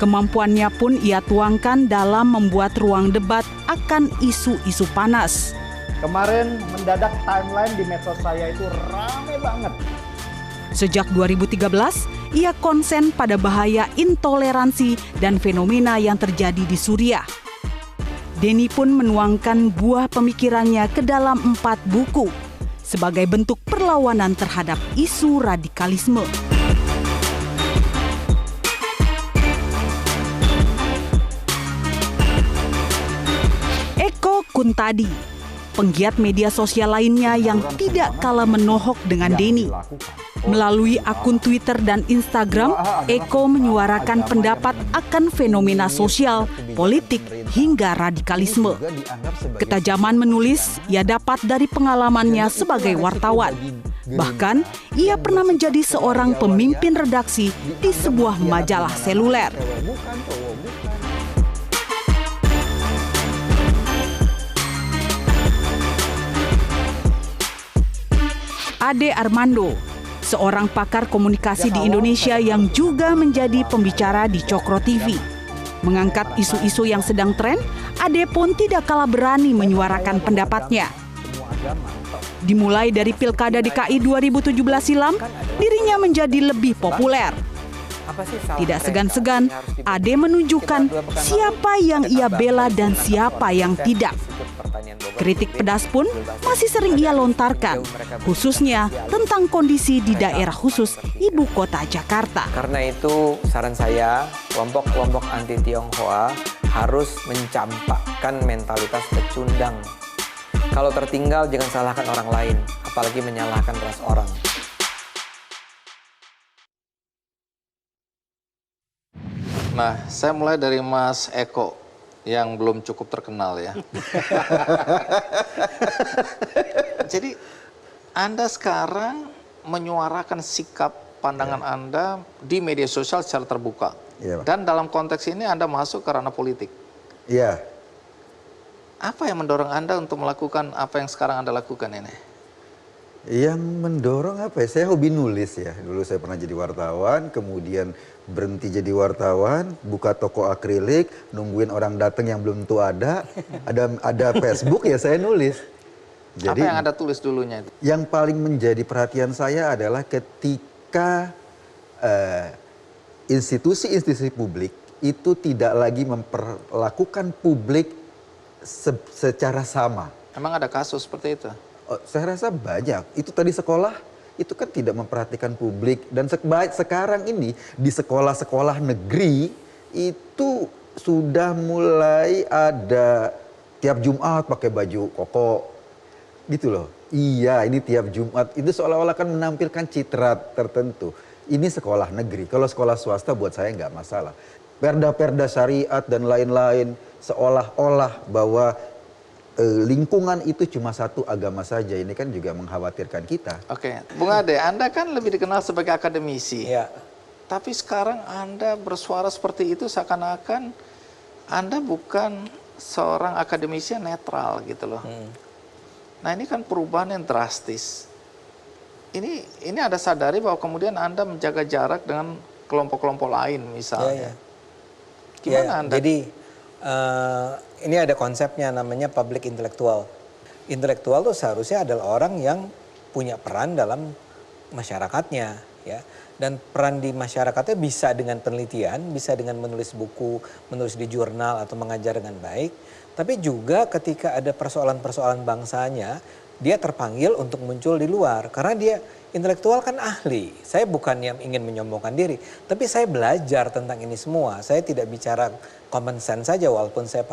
Kemampuannya pun ia tuangkan dalam membuat ruang debat akan isu-isu panas. Kemarin mendadak timeline di medsos saya itu rame banget. Sejak 2013, ia konsen pada bahaya intoleransi dan fenomena yang terjadi di Suriah. Denny pun menuangkan buah pemikirannya ke dalam 4 buku sebagai bentuk perlawanan terhadap isu radikalisme. Eko Kuntadi, penggiat media sosial lainnya yang tidak kalah menohok dengan Denny. Melalui akun Twitter dan Instagram, Eko menyuarakan pendapat akan fenomena sosial, politik, hingga radikalisme. Ketajaman menulis ia dapat dari pengalamannya sebagai wartawan. Bahkan, ia pernah menjadi seorang pemimpin redaksi di sebuah majalah seluler. Ade Armando, seorang pakar komunikasi di Indonesia yang juga menjadi pembicara di Cokro TV. Mengangkat isu-isu yang sedang tren, Ade pun tidak kalah berani menyuarakan pendapatnya. Dimulai dari Pilkada DKI 2017 silam, dirinya menjadi lebih populer. Tidak segan-segan, Ade menunjukkan siapa yang ia bela dan siapa yang tidak. Kritik pedas pun masih sering ia lontarkan, khususnya tentang kondisi di daerah khusus ibu kota Jakarta. Karena itu saran saya, kelompok-kelompok anti Tionghoa harus mencampakkan mentalitas pecundang. Kalau tertinggal jangan salahkan orang lain, apalagi menyalahkan ras orang. Nah, saya mulai dari Mas Eko yang belum cukup terkenal ya. Jadi Anda sekarang menyuarakan sikap pandangan Anda di media sosial secara terbuka. Dan dalam konteks ini Anda masuk ke ranah politik. Iya. Apa yang mendorong Anda untuk melakukan apa yang sekarang Anda lakukan ini? Yang mendorong apa ya? Saya hobi nulis ya. Dulu saya pernah jadi wartawan, kemudian berhenti jadi wartawan, buka toko akrilik, nungguin orang datang yang belum tentu ada Facebook ya saya nulis. Jadi, apa yang Anda tulis dulunya itu? Yang paling menjadi perhatian saya adalah ketika institusi-institusi publik itu tidak lagi memperlakukan publik secara sama. Emang ada kasus seperti itu? Oh, saya rasa banyak. Itu tadi sekolah, itu kan tidak memperhatikan publik. Dan sekarang ini di sekolah-sekolah negeri itu sudah mulai ada tiap Jumat pakai baju koko. Gitu loh. Iya, ini tiap Jumat. Itu seolah-olah kan menampilkan citra tertentu. Ini sekolah negeri. Kalau sekolah swasta buat saya nggak masalah. Perda-perda syariat dan lain-lain seolah-olah bahwa lingkungan itu cuma satu agama saja. Ini kan juga mengkhawatirkan kita. Oke, Bung Ade, Anda kan lebih dikenal sebagai akademisi. Ya. Tapi sekarang Anda bersuara seperti itu seakan-akan Anda bukan seorang akademisi yang netral gitu loh. Nah ini kan perubahan yang drastis. Ini Anda sadari bahwa kemudian Anda menjaga jarak dengan kelompok-kelompok lain misalnya. Gimana Anda? Jadi ini ada konsepnya namanya public intellectual. Intelektual itu seharusnya adalah orang yang punya peran dalam masyarakatnya, ya. Dan peran di masyarakatnya bisa dengan penelitian, bisa dengan menulis buku, menulis di jurnal atau mengajar dengan baik. Tapi juga ketika ada persoalan-persoalan bangsanya, dia terpanggil untuk muncul di luar. Karena dia intelektual kan ahli. Saya bukan yang ingin menyombongkan diri, tapi saya belajar tentang ini semua. Saya tidak bicara common sense saja walaupun saya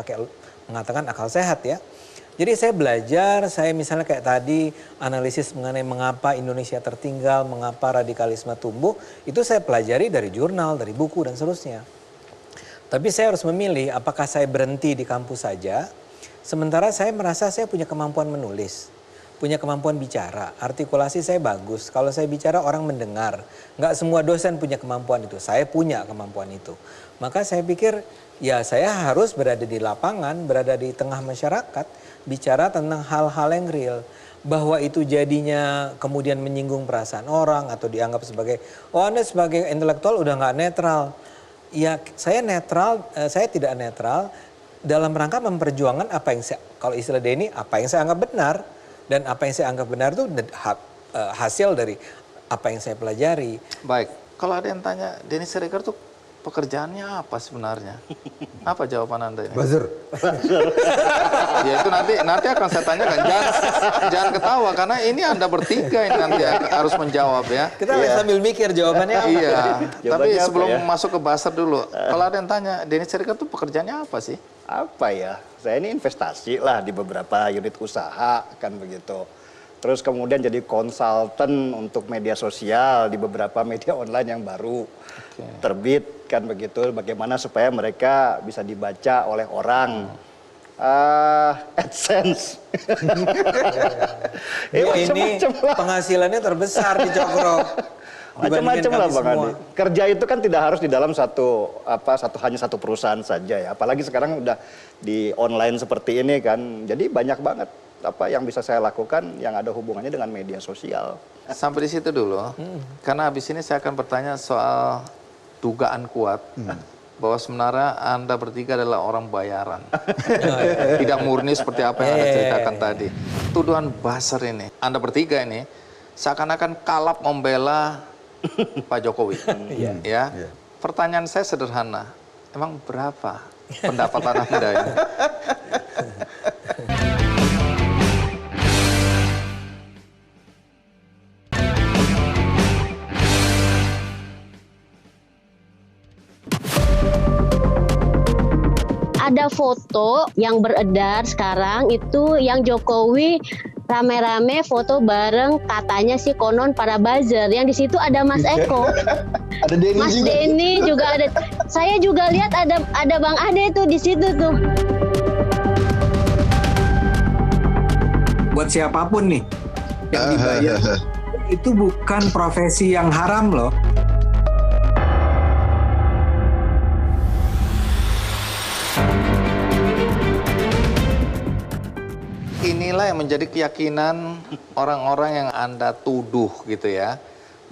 mengatakan akal sehat ya. Jadi saya belajar, saya misalnya kayak tadi analisis mengenai mengapa Indonesia tertinggal, mengapa radikalisme tumbuh, itu saya pelajari dari jurnal, dari buku dan seterusnya. Tapi saya harus memilih apakah saya berhenti di kampus saja, sementara saya merasa saya punya kemampuan menulis, punya kemampuan bicara, artikulasi saya bagus. Kalau saya bicara orang mendengar, nggak semua dosen punya kemampuan itu, saya punya kemampuan itu. Maka saya pikir ya saya harus berada di lapangan, berada di tengah masyarakat, bicara tentang hal-hal yang real. Bahwa itu jadinya kemudian menyinggung perasaan orang atau dianggap sebagai, oh Anda sebagai intelektual udah nggak netral. Ya saya netral, saya tidak netral dalam rangka memperjuangkan apa yang saya, kalau istilah Denny, apa yang saya anggap benar. Dan apa yang saya anggap benar itu hasil dari apa yang saya pelajari. Baik, kalau ada yang tanya, Denny Siregar tuh pekerjaannya apa sebenarnya? Apa jawaban Anda ini? Buzzer. Ya itu nanti akan saya tanyakan. Jangan ketawa karena ini Anda bertiga ini nanti harus menjawab ya. Kita sambil mikir jawabannya apa. Iya, tapi Jawabannya sebelum apa ya? masuk ke buzzer dulu, kalau ada yang tanya, Denny Siregar tuh pekerjaannya apa sih? Apa ya? Saya ini investasi lah di beberapa unit usaha kan begitu. Terus kemudian jadi konsultan untuk media sosial di beberapa media online yang baru terbit kan begitu. Bagaimana supaya mereka bisa dibaca oleh orang. AdSense. Ini penghasilannya terbesar di Cokro. Macam-macam lah Bang Andi. Kerja itu kan tidak harus di dalam hanya satu perusahaan saja ya. Apalagi sekarang udah di online seperti ini kan. Jadi banyak banget apa yang bisa saya lakukan yang ada hubungannya dengan media sosial. Sampai di situ dulu. Karena habis ini saya akan bertanya soal dugaan kuat bahwa sebenarnya Anda bertiga adalah orang bayaran. Tidak murni seperti apa yang Anda ceritakan tadi. Tuduhan buzzer ini, Anda bertiga ini seakan-akan kalap membela Pak Jokowi. Ya. Pertanyaan saya sederhana, emang berapa pendapatan Anda ini? Ada foto yang beredar sekarang itu yang Jokowi rame-rame foto bareng katanya sih konon para buzzer. Yang di situ ada Mas Eko. Ada Denny Mas juga. Denny juga ada. Saya juga lihat ada Bang Ade tuh di situ tuh. Buat siapapun nih yang dibayar, itu bukan profesi yang haram loh. Inilah yang menjadi keyakinan orang-orang yang Anda tuduh gitu ya.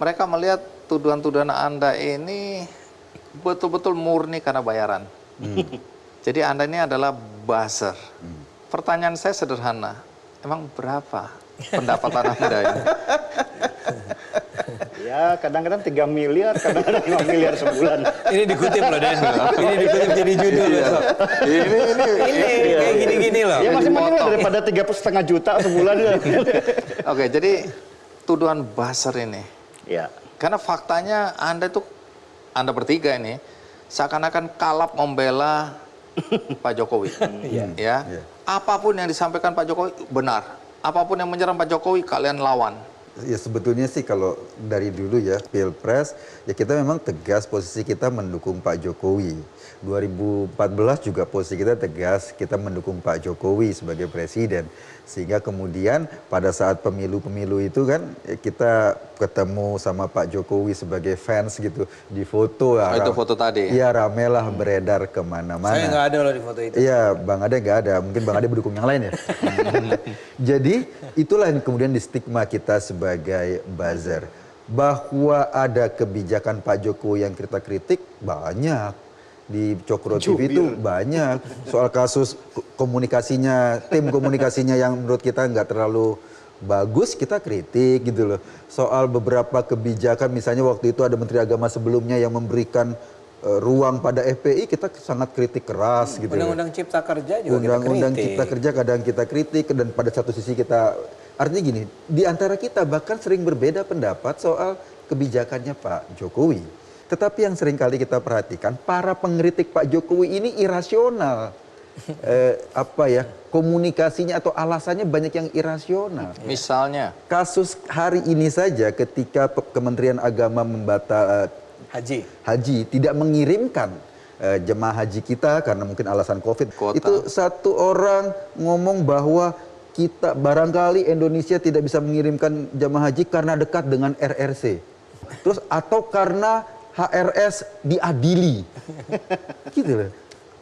Mereka melihat tuduhan-tuduhan Anda ini betul-betul murni karena bayaran. Jadi Anda ini adalah buzzer. Pertanyaan saya sederhana, emang berapa pendapatan Anda ini? Ya kadang-kadang 3 miliar, kadang-kadang 5 miliar sebulan. Ini dikutip loh Den. Ini dikutip jadi judul besok. Ini kayak gini-gini loh. Ya masih mending lah daripada 3,5 juta sebulan. Oke, jadi tuduhan buzzer ini. Ya. Karena faktanya Anda bertiga ini seakan-akan kalap membela Pak Jokowi. Ya. Apapun yang disampaikan Pak Jokowi benar. Apapun yang menyerang Pak Jokowi kalian lawan. Ya sebetulnya sih kalau dari dulu ya Pilpres ya kita memang tegas posisi kita mendukung Pak Jokowi. 2014 juga posisi kita tegas kita mendukung Pak Jokowi sebagai presiden. Sehingga kemudian pada saat pemilu-pemilu itu kan ya kita ketemu sama Pak Jokowi sebagai fans gitu di foto. Oh, itu foto tadi? Iya ramelah beredar kemana-mana. Saya nggak ada loh di foto itu. Iya, Bang Ade nggak ada. Mungkin Bang Ade mendukung yang lain ya. Jadi itulah yang kemudian di stigma kita sebagai buzzer. Bahwa ada kebijakan Pak Jokowi yang kita kritik banyak. Di Cokro TV itu banyak. Soal kasus komunikasinya, tim komunikasinya yang menurut kita nggak terlalu bagus kita kritik gitu loh. Soal beberapa kebijakan, misalnya waktu itu ada Menteri Agama sebelumnya yang memberikan ruang pada FPI, kita sangat kritik keras gitu. Undang-undang Cipta Kerja juga Undang-undang kita kritik. Cipta Kerja kadang kita kritik, dan pada satu sisi kita, artinya gini, di antara kita bahkan sering berbeda pendapat soal kebijakannya Pak Jokowi. Tetapi yang sering kali kita perhatikan, para pengkritik Pak Jokowi ini irasional. Komunikasinya atau alasannya banyak yang irasional. Misalnya? Kasus hari ini saja ketika Kementerian Agama haji tidak mengirimkan jemaah haji kita karena mungkin alasan COVID. Kuota. Itu satu orang ngomong bahwa kita barangkali Indonesia tidak bisa mengirimkan jemaah haji karena dekat dengan RRC. Terus atau karena HRS diadili. Gitu loh.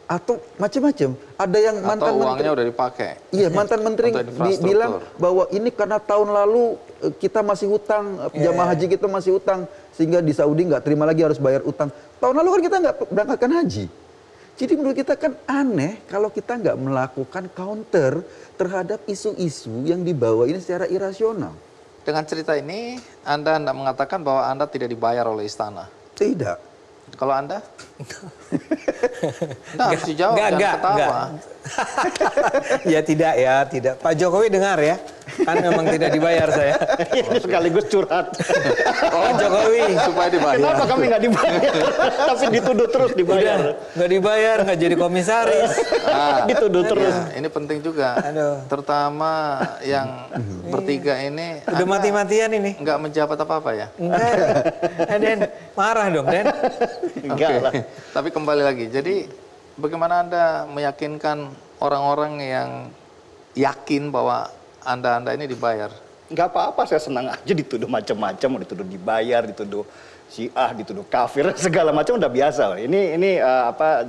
Atau macam-macam. Ada yang mantan atau uangnya menteri, udah dipakai. Iya, mantan menteri bilang bahwa ini karena tahun lalu kita masih hutang, jamaah haji kita masih hutang, sehingga di Saudi nggak terima lagi harus bayar utang. Tahun lalu kan kita nggak berangkatkan haji. Jadi menurut kita kan aneh kalau kita nggak melakukan counter terhadap isu-isu yang dibawa ini secara irasional. Dengan cerita ini, Anda hendak mengatakan bahwa Anda tidak dibayar oleh istana? Tidak. Kalau Anda? Nah, harus dijawab, jangan ketawa. Ya tidak. Pak Jokowi dengar ya, kan memang tidak dibayar saya. Ini sekaligus curhat. Pak Jokowi supaya dibayar. Kenapa kami nggak dibayar? Tapi dituduh terus dibayar. Nggak dibayar, nggak jadi komisaris. Dituduh terus. Ya, ini penting juga. Aduh. Terutama yang bertiga ini. Udah mati-matian ini. Nggak menjabat apa-apa ya? Enggak. Den, marah dong, Den. Enggak lah. Tapi kembali lagi, jadi bagaimana Anda meyakinkan orang-orang yang yakin bahwa Anda ini dibayar? Nggak apa-apa, saya senang aja dituduh macam-macam, dituduh dibayar, dituduh Syiah, dituduh kafir, segala macam udah biasa. Ini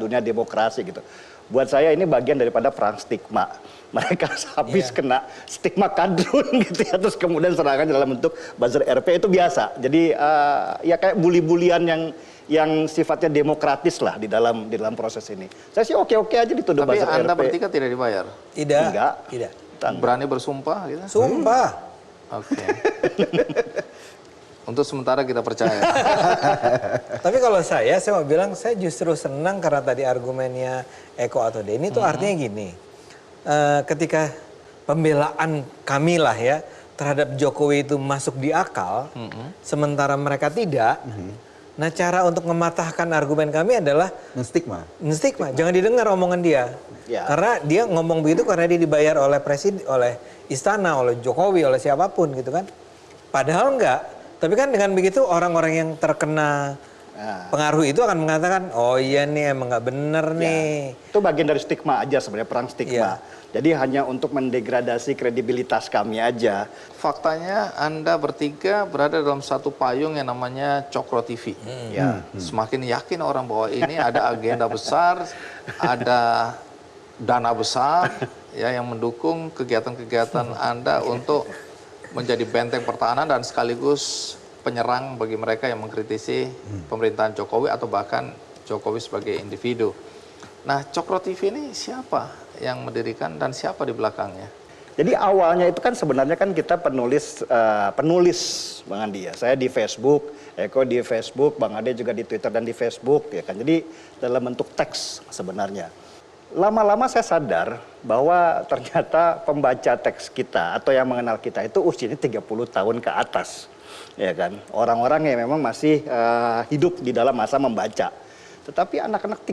dunia demokrasi gitu. Buat saya ini bagian daripada perang stigma. Mereka habis kena stigma kadrun gitu ya, terus kemudian serangan dalam bentuk buzzer RP itu biasa. Jadi ya kayak bully-bulian yang sifatnya demokratis lah di dalam proses ini. Saya sih oke-oke aja dituduh buzzer RP. Tapi Anda bertiga tidak dibayar? Tidak. Enggak. Tidak. Berani bersumpah gitu? Sumpah. Oke. Untuk sementara kita percaya. Tapi kalau saya mau bilang saya justru senang karena tadi argumennya Eko atau Denny itu artinya gini. Ketika pembelaan kami lah ya terhadap Jokowi itu masuk di akal, sementara mereka tidak. Nah, cara untuk mematahkan argumen kami adalah menstigma. Jangan didengar omongan dia. Ya. Karena dia ngomong begitu karena dia dibayar oleh presiden, oleh istana, oleh Jokowi, oleh siapapun gitu kan. Padahal enggak. Tapi kan dengan begitu orang-orang yang terkena pengaruh itu akan mengatakan, oh iya nih emang nggak bener nih. Itu bagian dari stigma aja sebenarnya, perang stigma. Jadi hanya untuk mendegradasi kredibilitas kami aja. Faktanya Anda bertiga berada dalam satu payung yang namanya Cokro TV. Semakin yakin orang bahwa ini ada agenda besar, ada dana besar ya yang mendukung kegiatan-kegiatan Anda untuk menjadi benteng pertahanan dan sekaligus penyerang bagi mereka yang mengkritisi pemerintahan Jokowi atau bahkan Jokowi sebagai individu. Nah, Cokro TV ini siapa yang mendirikan dan siapa di belakangnya? Jadi awalnya itu kan sebenarnya kan kita penulis Bang Andi ya. Saya di Facebook, Eko di Facebook, Bang Ade juga di Twitter dan di Facebook ya kan. Jadi dalam bentuk teks sebenarnya. Lama-lama saya sadar bahwa ternyata pembaca teks kita atau yang mengenal kita itu usianya 30 tahun ke atas. Ya kan, orang-orang yang memang masih hidup di dalam masa membaca. Tetapi anak-anak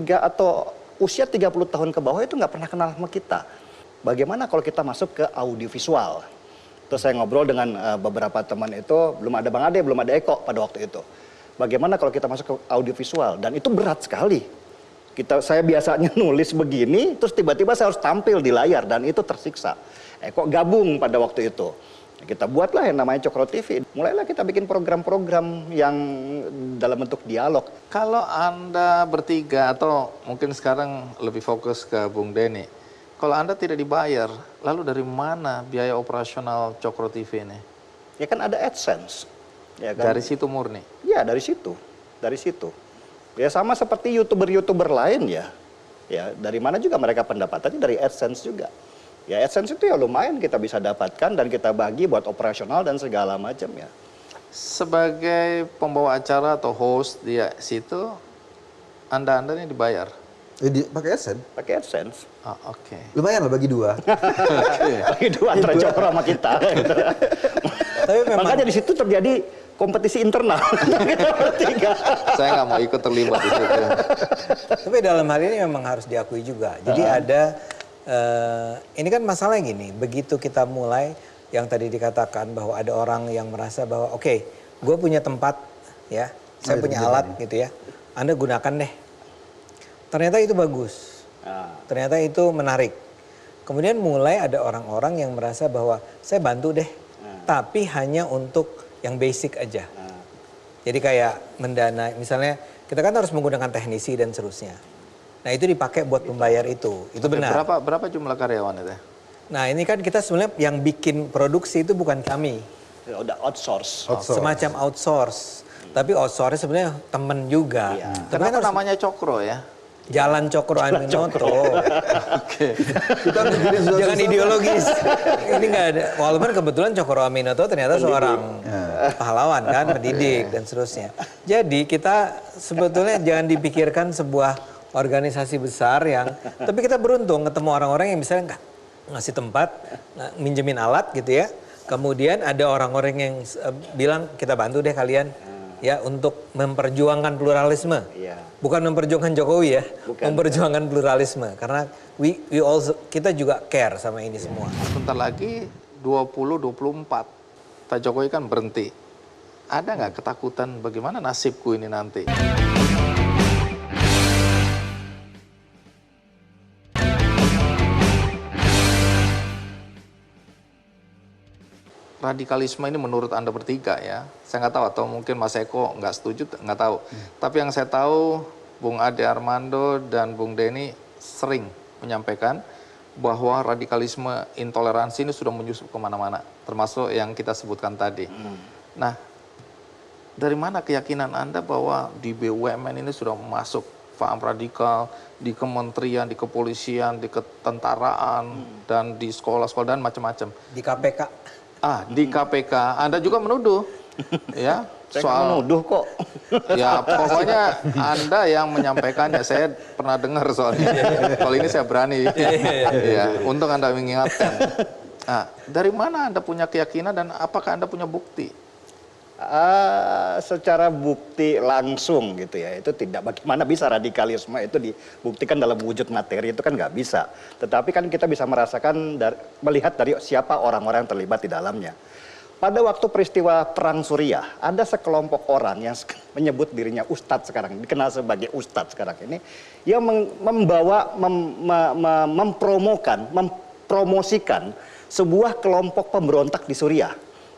usia 30 tahun ke bawah itu nggak pernah kenal sama kita. Bagaimana kalau kita masuk ke audiovisual? Terus saya ngobrol dengan beberapa teman itu, belum ada Bang Ade, belum ada Eko pada waktu itu. Bagaimana kalau kita masuk ke audiovisual? Dan itu berat sekali. Saya biasanya nulis begini, terus tiba-tiba saya harus tampil di layar dan itu tersiksa. Eko gabung pada waktu itu. Kita buatlah yang namanya Cokro TV. Mulailah kita bikin program-program yang dalam bentuk dialog. Kalau Anda bertiga atau mungkin sekarang lebih fokus ke Bung Denny, kalau Anda tidak dibayar, lalu dari mana biaya operasional Cokro TV ini? Ya kan ada AdSense. Ya kan? Dari situ murni? Ya dari situ. Ya sama seperti YouTuber-YouTuber lain ya. Ya dari mana juga mereka pendapatannya dari AdSense juga. Ya AdSense itu ya lumayan kita bisa dapatkan dan kita bagi buat operasional dan segala macam ya. Sebagai pembawa acara atau host di situ, Anda ini dibayar? Pakai AdSense? Pakai AdSense. Oh, oke. Lumayan lah bagi 2. Bagi 2 antara Cokro sama kita. Gitu. Tapi memang... Makanya di situ terjadi kompetisi internal. Kita bertiga. Saya nggak mau ikut terlibat di situ. Tapi dalam hal ini memang harus diakui juga. Jadi ada, ini kan masalah gini, begitu kita mulai yang tadi dikatakan bahwa ada orang yang merasa bahwa oke, gue punya tempat ya, saya punya alat gitu ya, Anda gunakan deh. Ternyata itu bagus, ternyata itu menarik. Kemudian mulai ada orang-orang yang merasa bahwa saya bantu deh, tapi hanya untuk yang basic aja. Jadi kayak mendanai, misalnya kita kan harus menggunakan teknisi dan seterusnya. Nah itu dipakai buat membayar itu benar. Berapa jumlah karyawan itu? Nah ini kan kita sebenarnya yang bikin produksi itu bukan kami. Ya, udah outsource. Semacam outsource. Tapi outsource sebenarnya temen juga. Iya. Kenapa namanya Cokro ya? Jalan Cokro Aminoto. Oke. Jangan ideologis. Ini nggak ada. Walaupun kebetulan Cokro Aminoto ternyata seorang pahlawan kan, pendidik dan seterusnya. Jadi kita sebetulnya jangan dipikirkan sebuah organisasi besar yang, tapi kita beruntung ketemu orang-orang yang misalnya ngasih tempat, minjemin alat gitu ya. Kemudian ada orang-orang yang bilang kita bantu deh kalian. Ya untuk memperjuangkan pluralisme, bukan memperjuangkan Jokowi ya, memperjuangkan pluralisme karena kita juga care sama ini semua. Sebentar lagi 2024, Pak Jokowi kan berhenti. Ada nggak ketakutan bagaimana nasibku ini nanti? Radikalisme ini menurut Anda bertiga ya, saya nggak tahu atau mungkin Mas Eko nggak setuju, nggak tahu. Tapi yang saya tahu Bung Ade Armando dan Bung Denny sering menyampaikan bahwa radikalisme intoleransi ini sudah menyusup kemana-mana, termasuk yang kita sebutkan tadi. Nah, dari mana keyakinan Anda bahwa di BUMN ini sudah masuk paham radikal, di kementerian, di kepolisian, di ketentaraan, dan di sekolah-sekolah dan macam-macam? Di KPK. Di KPK, Anda juga menuduh, ya? Saya menuduh kok. Ya, pokoknya Anda yang menyampaikannya. Saya pernah dengar soalnya. Kalau ini saya berani. Ya, untung Anda mengingatkan. Nah, dari mana Anda punya keyakinan dan apakah Anda punya bukti? Secara bukti langsung gitu ya, itu tidak, bagaimana bisa radikalisme itu dibuktikan dalam wujud materi, itu kan nggak bisa. Tetapi kan kita bisa merasakan, melihat dari siapa orang-orang yang terlibat di dalamnya. Pada waktu peristiwa Perang Suriah, ada sekelompok orang yang menyebut dirinya ustadz sekarang, dikenal sebagai ustadz sekarang ini, yang mempromosikan sebuah kelompok pemberontak di Suriah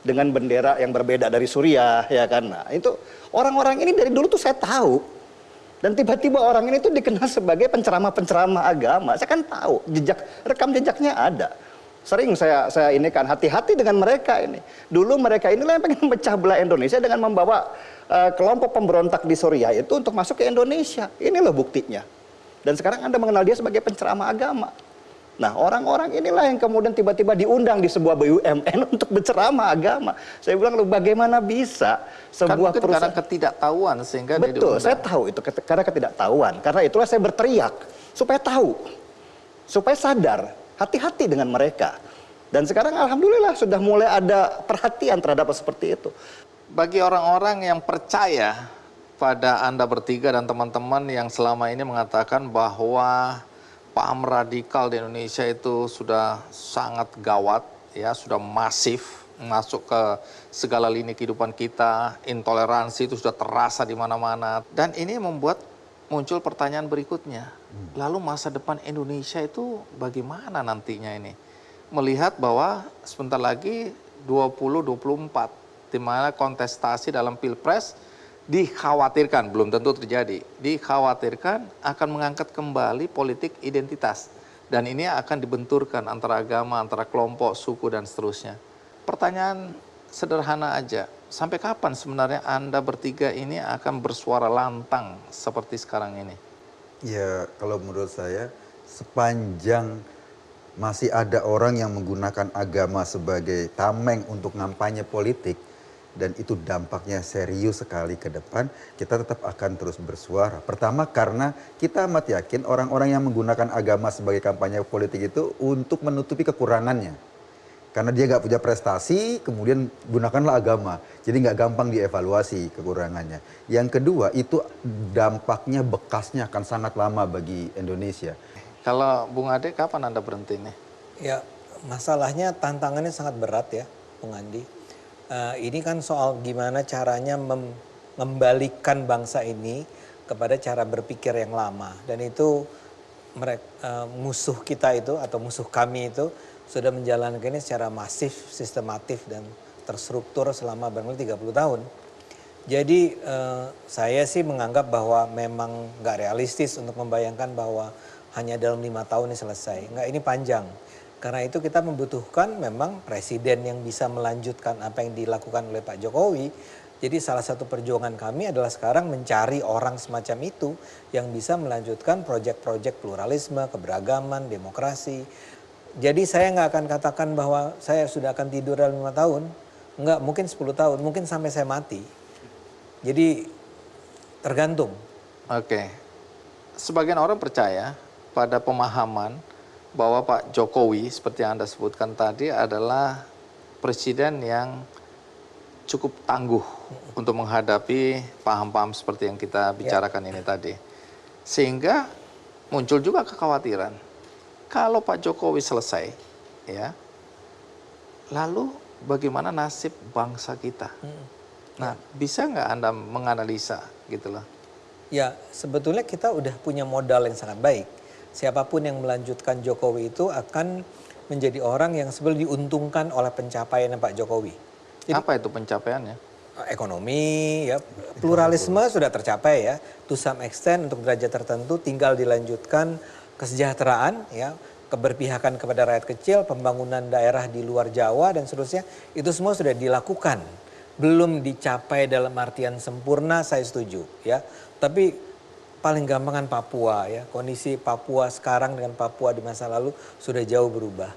dengan bendera yang berbeda dari Suriah, ya kan. Nah, itu orang-orang ini dari dulu tuh saya tahu. Dan tiba-tiba orang ini tuh dikenal sebagai penceramah-penceramah agama. Saya kan tahu, rekam jejaknya ada. Sering saya ini kan hati-hati dengan mereka ini. Dulu mereka inilah yang pengen pecah belah Indonesia dengan membawa kelompok pemberontak di Suriah itu untuk masuk ke Indonesia. Ini loh buktinya. Dan sekarang Anda mengenal dia sebagai penceramah agama. Nah, orang-orang inilah yang kemudian tiba-tiba diundang di sebuah BUMN untuk berceramah agama. Saya bilang, loh bagaimana bisa sebuah kan perusahaan... karena ketidaktahuan sehingga Betul, dia diundang. saya tahu itu karena ketidaktahuan. Karena itulah saya berteriak, supaya tahu, supaya sadar, hati-hati dengan mereka. Dan sekarang alhamdulillah sudah mulai ada perhatian terhadap seperti itu. Bagi orang-orang yang percaya pada Anda bertiga dan teman-teman yang selama ini mengatakan bahwa paham radikal di Indonesia itu sudah sangat gawat, ya, sudah masif masuk ke segala lini kehidupan kita, intoleransi itu sudah terasa di mana-mana. Dan ini membuat muncul pertanyaan berikutnya, lalu masa depan Indonesia itu bagaimana nantinya ini? Melihat bahwa sebentar lagi 2024, di mana kontestasi dalam Pilpres dikhawatirkan, belum tentu terjadi, dikhawatirkan akan mengangkat kembali politik identitas. Dan ini akan dibenturkan antara agama, antara kelompok, suku, dan seterusnya. Pertanyaan sederhana aja, sampai kapan sebenarnya Anda bertiga ini akan bersuara lantang seperti sekarang ini? Ya, kalau menurut saya, sepanjang masih ada orang yang menggunakan agama sebagai tameng untuk kampanye politik, dan itu dampaknya serius sekali ke depan, kita tetap akan terus bersuara. Pertama karena kita amat yakin orang-orang yang menggunakan agama sebagai kampanye politik itu untuk menutupi kekurangannya. Karena dia nggak punya prestasi, kemudian gunakanlah agama. Jadi nggak gampang dievaluasi kekurangannya. Yang kedua, itu dampaknya, bekasnya akan sangat lama bagi Indonesia. Kalau Bung Ade, kapan Anda berhenti nih? Ya, masalahnya tantangannya sangat berat ya, Bung Andi. Ini kan soal gimana caranya mengembalikan bangsa ini kepada cara berpikir yang lama. Dan itu musuh kita itu atau musuh kami itu sudah menjalankan ini secara masif, sistematif dan terstruktur selama barangkali 30 tahun. Jadi saya sih menganggap bahwa memang nggak realistis untuk membayangkan bahwa hanya dalam 5 tahun ini selesai. Nggak, ini panjang. Karena itu kita membutuhkan memang presiden yang bisa melanjutkan apa yang dilakukan oleh Pak Jokowi. Jadi salah satu perjuangan kami adalah sekarang mencari orang semacam itu yang bisa melanjutkan proyek-proyek pluralisme, keberagaman, demokrasi. Jadi saya nggak akan katakan bahwa saya sudah akan tidur dalam 5 tahun. Nggak, mungkin 10 tahun, mungkin sampai saya mati. Jadi tergantung. Oke. Sebagian orang percaya pada pemahaman bahwa Pak Jokowi seperti yang Anda sebutkan tadi adalah presiden yang cukup tangguh untuk menghadapi paham-paham seperti yang kita bicarakan ini tadi. Sehingga muncul juga kekhawatiran. Kalau Pak Jokowi selesai, ya, lalu bagaimana nasib bangsa kita? Nah, bisa nggak Anda menganalisa gitu loh? Ya, sebetulnya kita udah punya modal yang sangat baik. Siapapun yang melanjutkan Jokowi itu akan menjadi orang yang sebenarnya diuntungkan oleh pencapaian Pak Jokowi. Jadi, apa itu pencapaiannya? Ekonomi, ya, pluralisme sudah tercapai ya, to some extent untuk derajat tertentu, tinggal dilanjutkan kesejahteraan, ya, keberpihakan kepada rakyat kecil, pembangunan daerah di luar Jawa dan seterusnya, itu semua sudah dilakukan. Belum dicapai dalam artian sempurna, saya setuju, ya. Tapi paling gampangan Papua, ya, kondisi Papua sekarang dengan Papua di masa lalu sudah jauh berubah.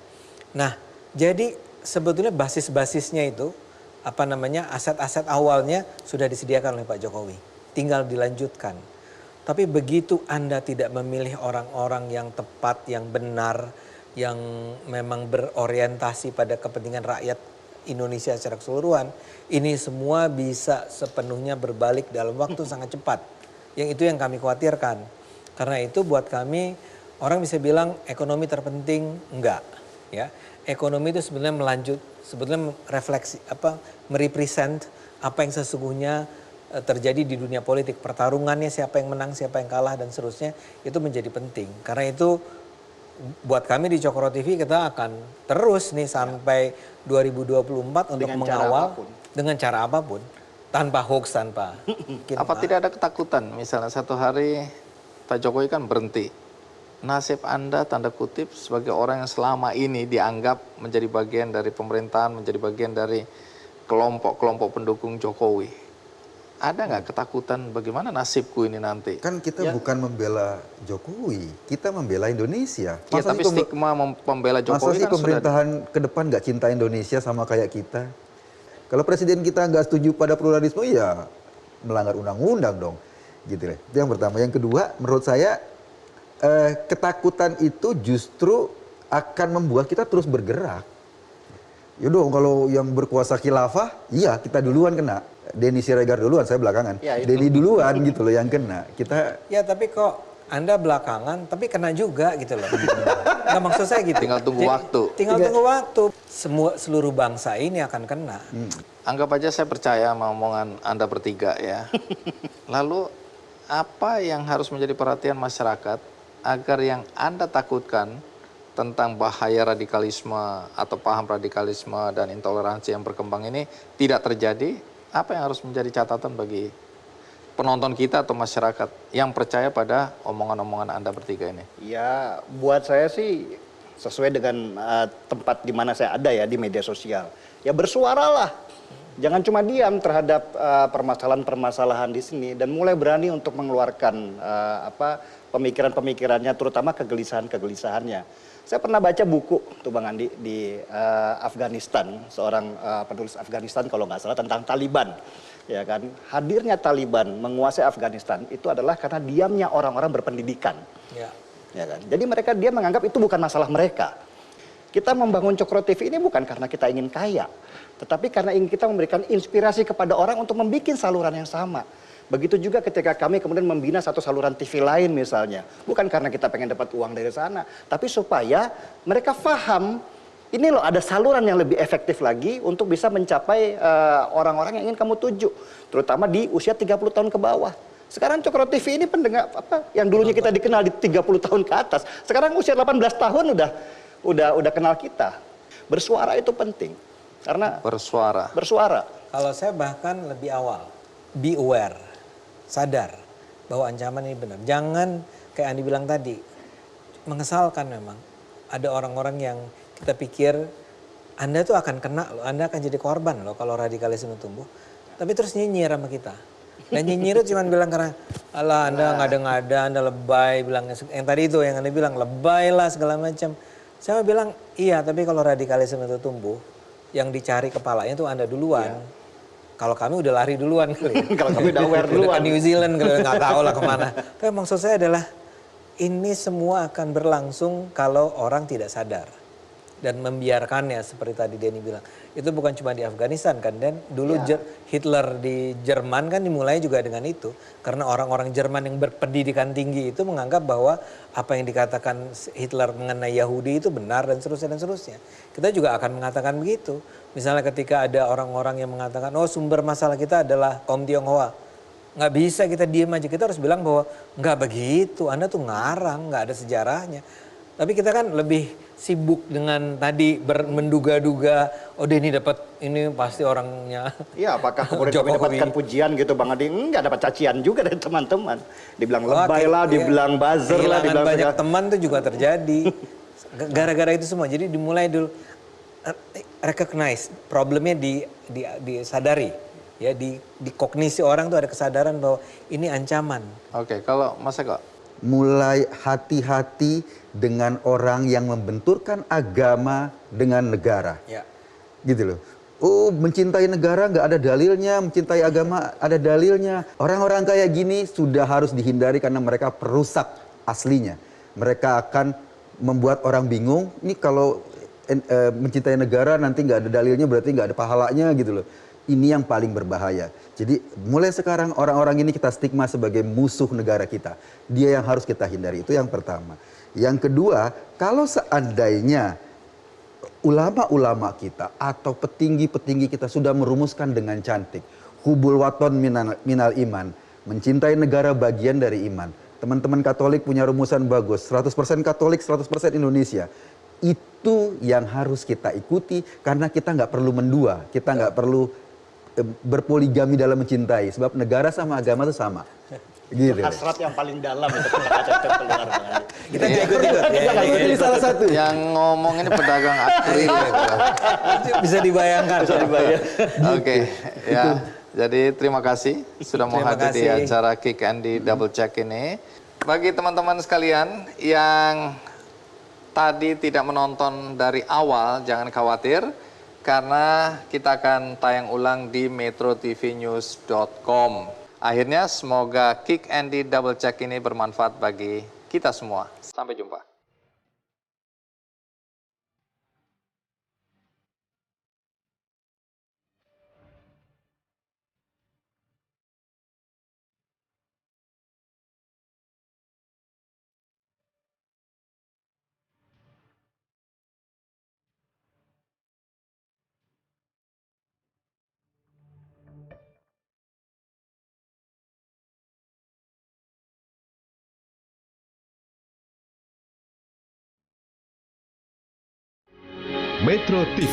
Nah, jadi sebetulnya basis-basisnya itu, apa namanya, aset-aset awalnya sudah disediakan oleh Pak Jokowi. Tinggal dilanjutkan. Tapi begitu Anda tidak memilih orang-orang yang tepat, yang benar, yang memang berorientasi pada kepentingan rakyat Indonesia secara keseluruhan, ini semua bisa sepenuhnya berbalik dalam waktu sangat cepat. Yang itu yang kami khawatirkan. Karena itu buat kami, orang bisa bilang ekonomi terpenting, enggak. Ya, ekonomi itu sebenarnya sebetulnya refleksi, merepresent apa yang sesungguhnya terjadi di dunia politik. Pertarungannya siapa yang menang, siapa yang kalah dan seterusnya, itu menjadi penting. Karena itu buat kami di Cokro TV kita akan terus nih sampai 2024 untuk mengawal dengan cara apapun. Tanpa hoax, tanpa. Apa tidak ada ketakutan? Misalnya satu hari Pak Jokowi kan berhenti. Nasib Anda tanda kutip sebagai orang yang selama ini dianggap menjadi bagian dari pemerintahan, menjadi bagian dari kelompok-kelompok pendukung Jokowi. Ada nggak ketakutan bagaimana nasibku ini nanti? Kan kita bukan membela Jokowi, kita membela Indonesia. Ya, tapi stigma membela Jokowi masa sih kan pemerintahan ke depan nggak cinta Indonesia sama kayak kita? Kalau presiden kita nggak setuju pada pluralisme, ya melanggar undang-undang dong. Gitu deh. Itu yang pertama. Yang kedua, menurut saya ketakutan itu justru akan membuat kita terus bergerak. Yaudah, kalau yang berkuasa khilafah, iya kita duluan kena. Denny Siregar duluan, saya belakangan. Ya, Denny duluan gitu loh yang kena. Kita. Ya tapi kok Anda belakangan, tapi kena juga gitu loh. Nggak, maksud saya gitu. Tinggal tunggu waktu. Tinggal tunggu waktu. Seluruh bangsa ini akan kena. Anggap aja saya percaya sama omongan Anda bertiga ya. Lalu apa yang harus menjadi perhatian masyarakat agar yang Anda takutkan tentang bahaya radikalisme atau paham radikalisme dan intoleransi yang berkembang ini tidak terjadi? Apa yang harus menjadi catatan bagi penonton kita atau masyarakat yang percaya pada omongan-omongan Anda bertiga ini? Ya, buat saya sih sesuai dengan tempat di mana saya ada ya di media sosial. Ya bersuaralah. Jangan cuma diam terhadap permasalahan-permasalahan di sini dan mulai berani untuk mengeluarkan pemikiran-pemikirannya, terutama kegelisahan-kegelisahannya. Saya pernah baca buku tuh Bang Andi di Afghanistan, seorang penulis Afghanistan kalau nggak salah tentang Taliban. Ya kan, hadirnya Taliban menguasai Afghanistan itu adalah karena diamnya orang-orang berpendidikan. Ya. Ya kan? Jadi dia menganggap itu bukan masalah mereka. Kita membangun Cokro TV ini bukan karena kita ingin kaya, tetapi karena ingin kita memberikan inspirasi kepada orang untuk membuat saluran yang sama. Begitu juga ketika kami kemudian membina satu saluran TV lain misalnya. Bukan karena kita pengen dapat uang dari sana, tapi supaya mereka paham, ini loh ada saluran yang lebih efektif lagi untuk bisa mencapai orang-orang yang ingin kamu tuju. Terutama di usia 30 tahun ke bawah. Sekarang Cokro TV ini pendengar yang dulunya kita dikenal di 30 tahun ke atas. Sekarang usia 18 tahun udah kenal kita. Bersuara itu penting. Karena bersuara. Kalau saya bahkan lebih awal, be aware, sadar bahwa ancaman ini benar. Jangan kayak Andi bilang tadi, mengesalkan memang ada orang-orang yang kita pikir Anda tuh akan kena loh, Anda akan jadi korban loh kalau radikalisme tumbuh. Tapi terus nyinyir sama kita. Dan nyinyir itu cuma bilang karena alah Anda ngada-ngada, Anda lebay, bilangnya yang tadi itu yang Anda bilang lebay lah segala macam. Saya bilang iya, tapi kalau radikalisme itu tumbuh, yang dicari kepalanya itu Anda duluan. Ya. Kalau kami udah lari duluan kali. Kalau kami udah aware duluan. Udah ke New Zealand kali, nggak tahu lah kemana. Tapi maksud saya adalah ini semua akan berlangsung kalau orang tidak sadar. Dan membiarkannya seperti tadi Denny bilang. Itu bukan cuma di Afghanistan kan. Dan dulu Hitler di Jerman kan dimulai juga dengan itu. Karena orang-orang Jerman yang berpendidikan tinggi itu menganggap bahwa apa yang dikatakan Hitler mengenai Yahudi itu benar dan seterusnya dan seterusnya. Kita juga akan mengatakan begitu. Misalnya ketika ada orang-orang yang mengatakan oh sumber masalah kita adalah kaum Tionghoa. Nggak bisa kita diem aja, kita harus bilang bahwa nggak begitu, Anda tuh ngarang, nggak ada sejarahnya. Tapi kita kan lebih sibuk dengan tadi menduga-duga, oh Denny dapat ini pasti orangnya. Iya, apakah kemudian mendapatkan pujian gitu Bang Adi? Enggak, dapat cacian juga dari teman-teman. Dibilang lebay lah, dibilang buzzer lah, dibilang banyak teman tuh juga terjadi. Gara-gara itu semua. Jadi dimulai dulu recognize, problemnya disadari. Ya, di kognisi orang tuh ada kesadaran bahwa ini ancaman. Oke, kalau Mas Eko? Mulai hati-hati dengan orang yang membenturkan agama dengan negara. Ya. Gitu loh. Oh, mencintai negara nggak ada dalilnya, mencintai agama ada dalilnya. Orang-orang kayak gini sudah harus dihindari karena mereka perusak aslinya. Mereka akan membuat orang bingung. Ini kalau mencintai negara nanti nggak ada dalilnya berarti nggak ada pahalanya gitu loh. Ini yang paling berbahaya. Jadi mulai sekarang orang-orang ini kita stigma sebagai musuh negara kita. Dia yang harus kita hindari, itu yang pertama. Yang kedua, kalau seandainya ulama-ulama kita atau petinggi-petinggi kita sudah merumuskan dengan cantik. Hubul waton minal iman. Mencintai negara bagian dari iman. Teman-teman Katolik punya rumusan bagus. 100% Katolik, 100% Indonesia. Itu yang harus kita ikuti karena kita nggak perlu mendua. Kita nggak perlu berpoligami dalam mencintai. Sebab negara sama agama itu sama. Gitu. Hasrat yang paling dalam itu keluar. Kita ikut-ikut. Ini salah satu. Yang ngomong ini pedagang akhir. Bisa dibayangkan. Oke, ya. Jadi terima kasih sudah mau hadir di acara Kick Andy Double Check ini. Bagi teman-teman sekalian yang tadi tidak menonton dari awal, jangan khawatir. Karena kita akan tayang ulang di metrotvnews.com. Akhirnya semoga Kick Andy Double Check ini bermanfaat bagi kita semua. Sampai jumpa. Metro TV